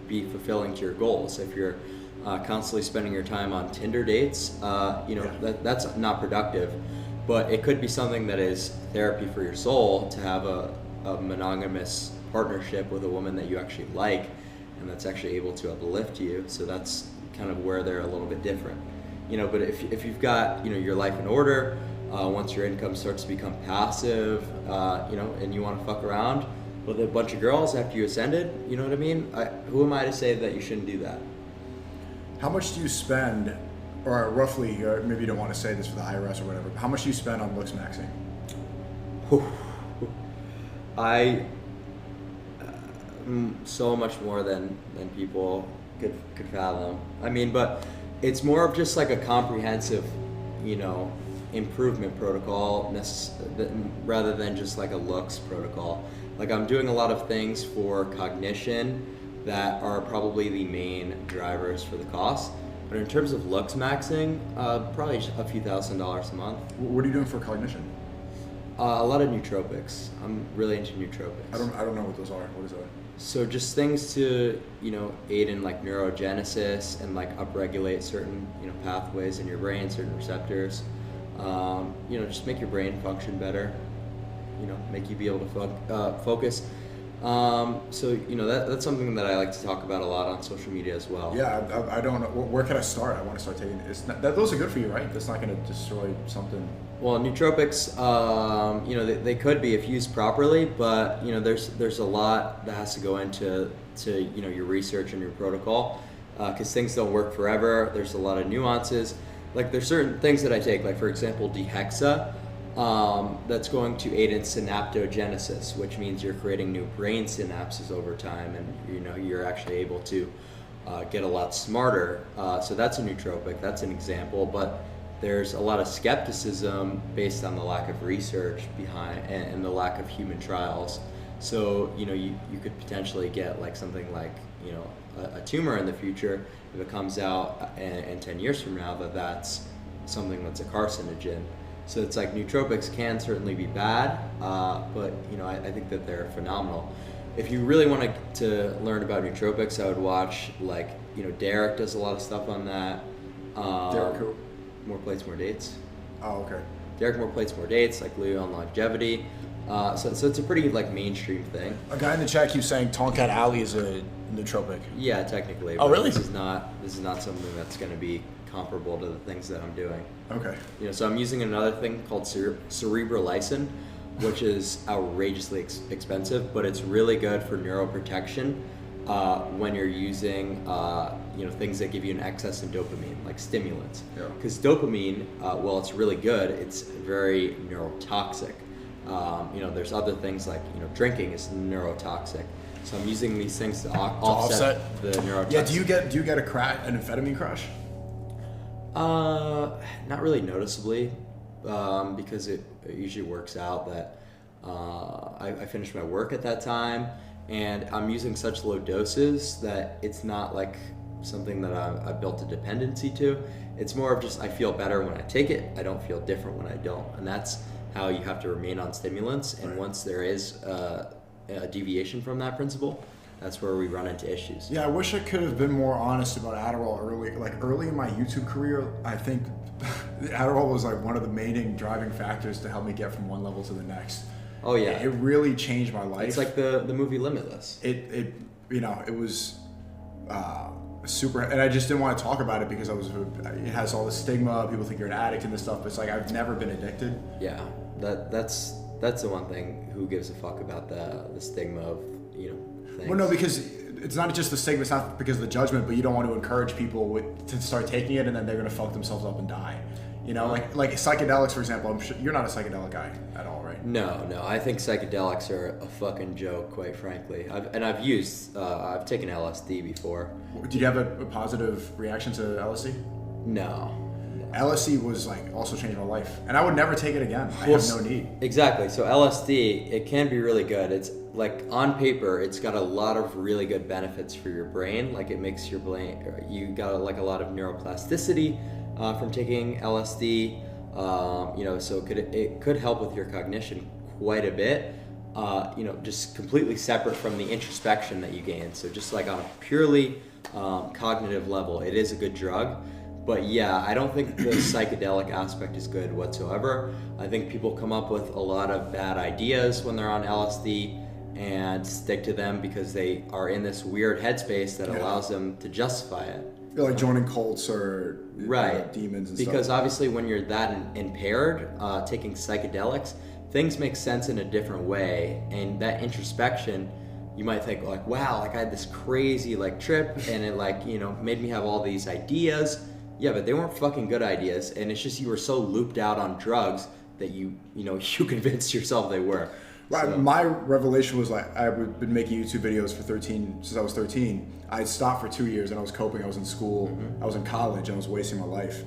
be fulfilling to your goals. If you're constantly spending your time on Tinder dates, that's not productive. But it could be something that is therapy for your soul to have a monogamous partnership with a woman that you actually like and that's actually able to uplift you. So that's kind of where they're a little bit different. But if you've got, your life in order, once your income starts to become passive, and you want to fuck around with a bunch of girls after you ascended, you know what I mean? Who am I to say that you shouldn't do that? How much do you spend, or roughly, or maybe you don't want to say this for the IRS or whatever, how much do you spend on looks maxing? So much more than people could fathom. I mean, but it's more of just like a comprehensive, improvement protocol rather than just like a looks protocol. Like I'm doing a lot of things for cognition that are probably the main drivers for the cost. But in terms of looks maxing, probably just a few $1,000s a month. What are you doing for cognition? A lot of nootropics. I'm really into nootropics. I don't know what those are. What is that? So just things to, aid in like neurogenesis and like upregulate certain, pathways in your brain, certain receptors. Just make your brain function better. Make you be able to focus. That's something that I like to talk about a lot on social media as well. Yeah, I don't know. Where can I start? I want to start taking it. Those are good for you, right? That's not going to destroy something. Well, nootropics, they could be if used properly, but there's a lot that has to go into your research and your protocol, because things don't work forever. There's a lot of nuances. Like there's certain things that I take, like for example, dehexa, that's going to aid in synaptogenesis, which means you're creating new brain synapses over time, and you're actually able to get a lot smarter. So that's a nootropic. That's an example, but there's a lot of skepticism based on the lack of research behind and the lack of human trials. So you could potentially get like something like a tumor in the future if it comes out and 10 years from now that's something that's a carcinogen. So it's like nootropics can certainly be bad, but I think that they're phenomenal. If you really wanted to learn about nootropics, I would watch like Derek does a lot of stuff on that. Derek who? More Plates, More Dates. Oh, okay. Derek More Plates, More Dates, like Leo on longevity. So it's a pretty like mainstream thing. A guy in the chat keeps saying Tonkat Alley is a nootropic. Yeah, technically. Oh, really? This is not something that's going to be comparable to the things that I'm doing. Okay. So I'm using another thing called cerebrolysin, which is outrageously expensive, but it's really good for neuroprotection when you're using things that give you an excess in dopamine, like stimulants. Yeah. Because dopamine, while it's really good, it's very neurotoxic. There's other things like drinking is neurotoxic. So I'm using these things to offset the neurotoxic. Yeah. Do you get an amphetamine crush? Not really noticeably, because it usually works out that I finish my work at that time, and I'm using such low doses that it's not like something that I've built a dependency to. It's more of just I feel better when I take it. I don't feel different when I don't, and that's how you have to remain on stimulants. And once there is a deviation from that principle, that's where we run into issues. Yeah, I wish I could have been more honest about Adderall early. Like early in my YouTube career, I think Adderall was like one of the main driving factors to help me get from one level to the next. Oh yeah, it really changed my life. It's like the movie Limitless. It was super, and I just didn't want to talk about it because it has all the stigma. People think you're an addict and this stuff. But it's like I've never been addicted. Yeah, that's the one thing. Who gives a fuck about the stigma of things? Well, no, because it's not just the stigma. It's not because of the judgment, but you don't want to encourage people to start taking it, and then they're gonna fuck themselves up and die. Like psychedelics, for example. I'm sure you're not a psychedelic guy at all, right? No. I think psychedelics are a fucking joke, quite frankly. I've taken LSD before. Did you have a positive reaction to LSD? No. LSD was like also changed my life, and I would never take it again. I have no need. Exactly. So LSD, it can be really good. It's like on paper, it's got a lot of really good benefits for your brain. Like it makes your brain, you got like a lot of neuroplasticity from taking LSD. So it could help with your cognition quite a bit. Just completely separate from the introspection that you gain. So just like on a purely cognitive level, it is a good drug. But yeah, I don't think the psychedelic aspect is good whatsoever. I think people come up with a lot of bad ideas when they're on LSD and stick to them because they are in this weird headspace that allows them to justify it. Like joining cults or demons and stuff. Because obviously when you're that impaired, taking psychedelics, things make sense in a different way. And that introspection, you might think like, wow, like I had this crazy like trip and it like, made me have all these ideas. Yeah, but they weren't fucking good ideas, and it's just you were so looped out on drugs that you convinced yourself they were. Right. So. My revelation was like I've been making YouTube videos since I was 13. I stopped for 2 years, and I was coping. I was in school. Mm-hmm. I was in college. I was wasting my life,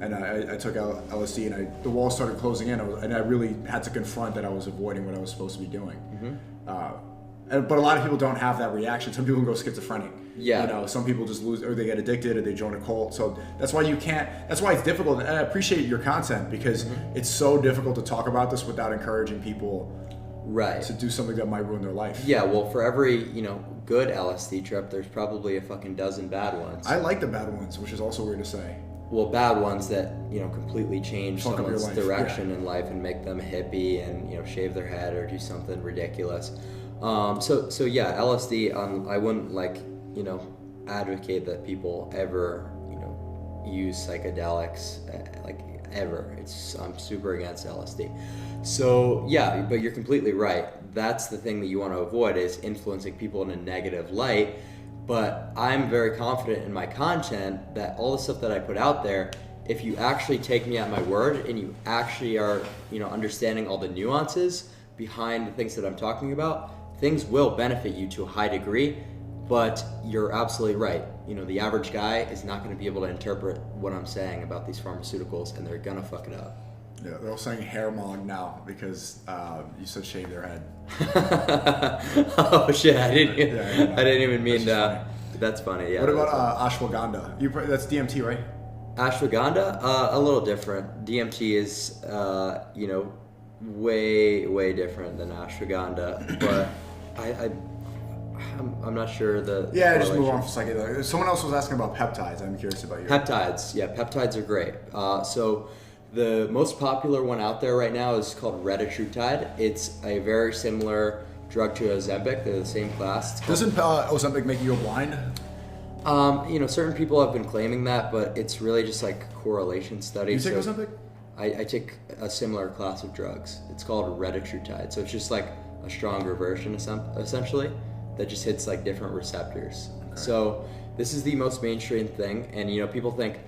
and I took LSD, and the walls started closing in, and I really had to confront that I was avoiding what I was supposed to be doing. But a lot of people don't have that reaction. Some people can go schizophrenic. Yeah. You know, some people just lose, or they get addicted, or they join a cult. So that's why you can't. That's why it's difficult. And I appreciate your content because it's so difficult to talk about this without encouraging people. Right. To do something that might ruin their life. Yeah. Well, for every good LSD trip, there's probably a fucking dozen bad ones. I like the bad ones, which is also weird to say. Well, bad ones that completely change Fuck up your someone's life. direction in life and make them a hippie and shave their head or do something ridiculous. So yeah, LSD. I wouldn't advocate that people ever use psychedelics ever. I'm super against LSD. So yeah, but you're completely right. That's the thing that you want to avoid is influencing people in a negative light. But I'm very confident in my content that all the stuff that I put out there, if you actually take me at my word and you actually are, understanding all the nuances behind the things that I'm talking about, things will benefit you to a high degree. But you're absolutely right. The average guy is not going to be able to interpret what I'm saying about these pharmaceuticals, and they're going to fuck it up. Yeah, they're all saying hair mog now because you said shave their head. Oh shit! I didn't even mean that. That's funny. Yeah. What about ashwagandha? That's DMT, right? Ashwagandha, a little different. DMT is, way different than ashwagandha, but I'm not sure the. Yeah, just move on for a second. Someone else was asking about peptides. I'm curious about you. Peptides, yeah, peptides are great. So the most popular one out there right now is called retatrutide. It's a very similar drug to Ozempic. They're the same class. Doesn't Ozempic make you go blind? Certain people have been claiming that, but it's really just like correlation studies. You take Ozempic? I take a similar class of drugs. It's called retatrutide. So it's just like a stronger version, essentially, that just hits like different receptors. Okay. So this is the most mainstream thing, and people think,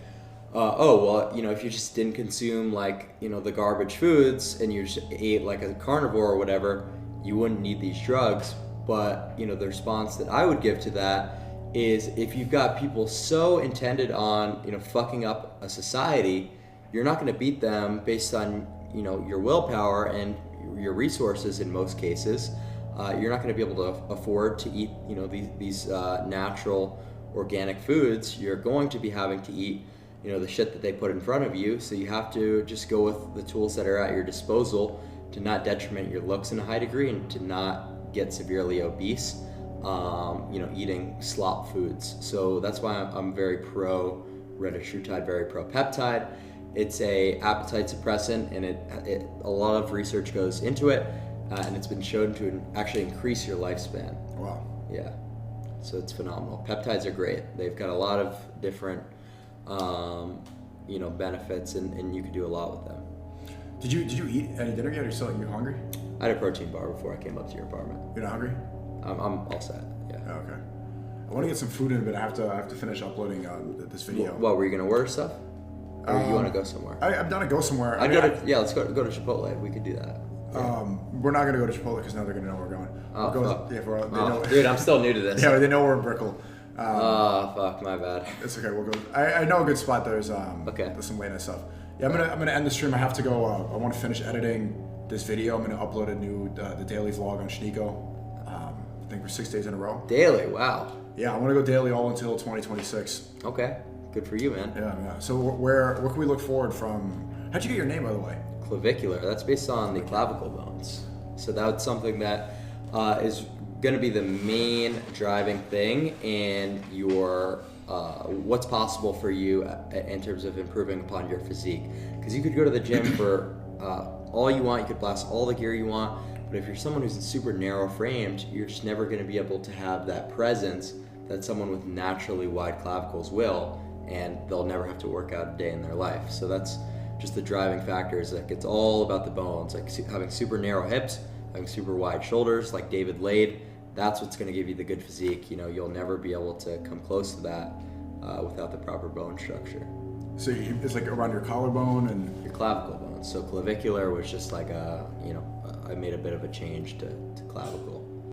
if you just didn't consume the garbage foods and you just ate like a carnivore or whatever, you wouldn't need these drugs. But the response that I would give to that is if you've got people so intended on fucking up a society, you're not going to beat them based on your willpower and your resources in most cases. You're not going to be able to afford to eat these natural organic foods. You're going to be having to eat the shit that they put in front of you. So you have to just go with the tools that are at your disposal to not detriment your looks in a high degree and to not get severely obese. Eating slop foods. So that's why I'm very pro retatrutide, very pro peptide. It's a appetite suppressant, and a lot of research goes into it, and it's been shown to actually increase your lifespan. Wow. Yeah. So it's phenomenal. Peptides are great. They've got a lot of different, benefits, and you can do a lot with them. Did you eat any dinner yet? Or you hungry? I had a protein bar before I came up to your apartment. You're not hungry? I'm all set. Yeah. Oh, okay. I want to get some food in, but I have to finish uploading this video. What, were you gonna order stuff? Or you want to go somewhere? I'm down to go somewhere. Let's go to Chipotle. We could do that. Yeah. We're not gonna go to Chipotle because now they're gonna know we're going. Dude, I'm still new to this. Yeah, they know we're in Brickell. Fuck, my bad. It's okay. We'll go. I know a good spot. There's okay. There's some late night stuff. Yeah, I'm gonna end the stream. I have to go. I want to finish editing this video. I'm gonna upload a new the daily vlog on Sneako. I think for 6 days in a row. Daily, wow. Yeah, I want to go daily all until 2026. Okay, good for you, man. Yeah. So where can we look forward from? How'd you get your name, by the way? Clavicular. That's based on the clavicle bones. So that's something that is going to be the main driving thing in your what's possible for you in terms of improving upon your physique. Because you could go to the gym for all you want. You could blast all the gear you want. But if you're someone who's super narrow framed, you're just never going to be able to have that presence that someone with naturally wide clavicles will, and they'll never have to work out a day in their life. So that's just the driving factors. Like, it's all about the bones, like having super narrow hips, having super wide shoulders, like David Lade. That's what's going to give you the good physique. You'll never be able to come close to that without the proper bone structure. So it's like around your collarbone and your clavicle bones. So clavicular was just like I made a bit of a change to clavicle.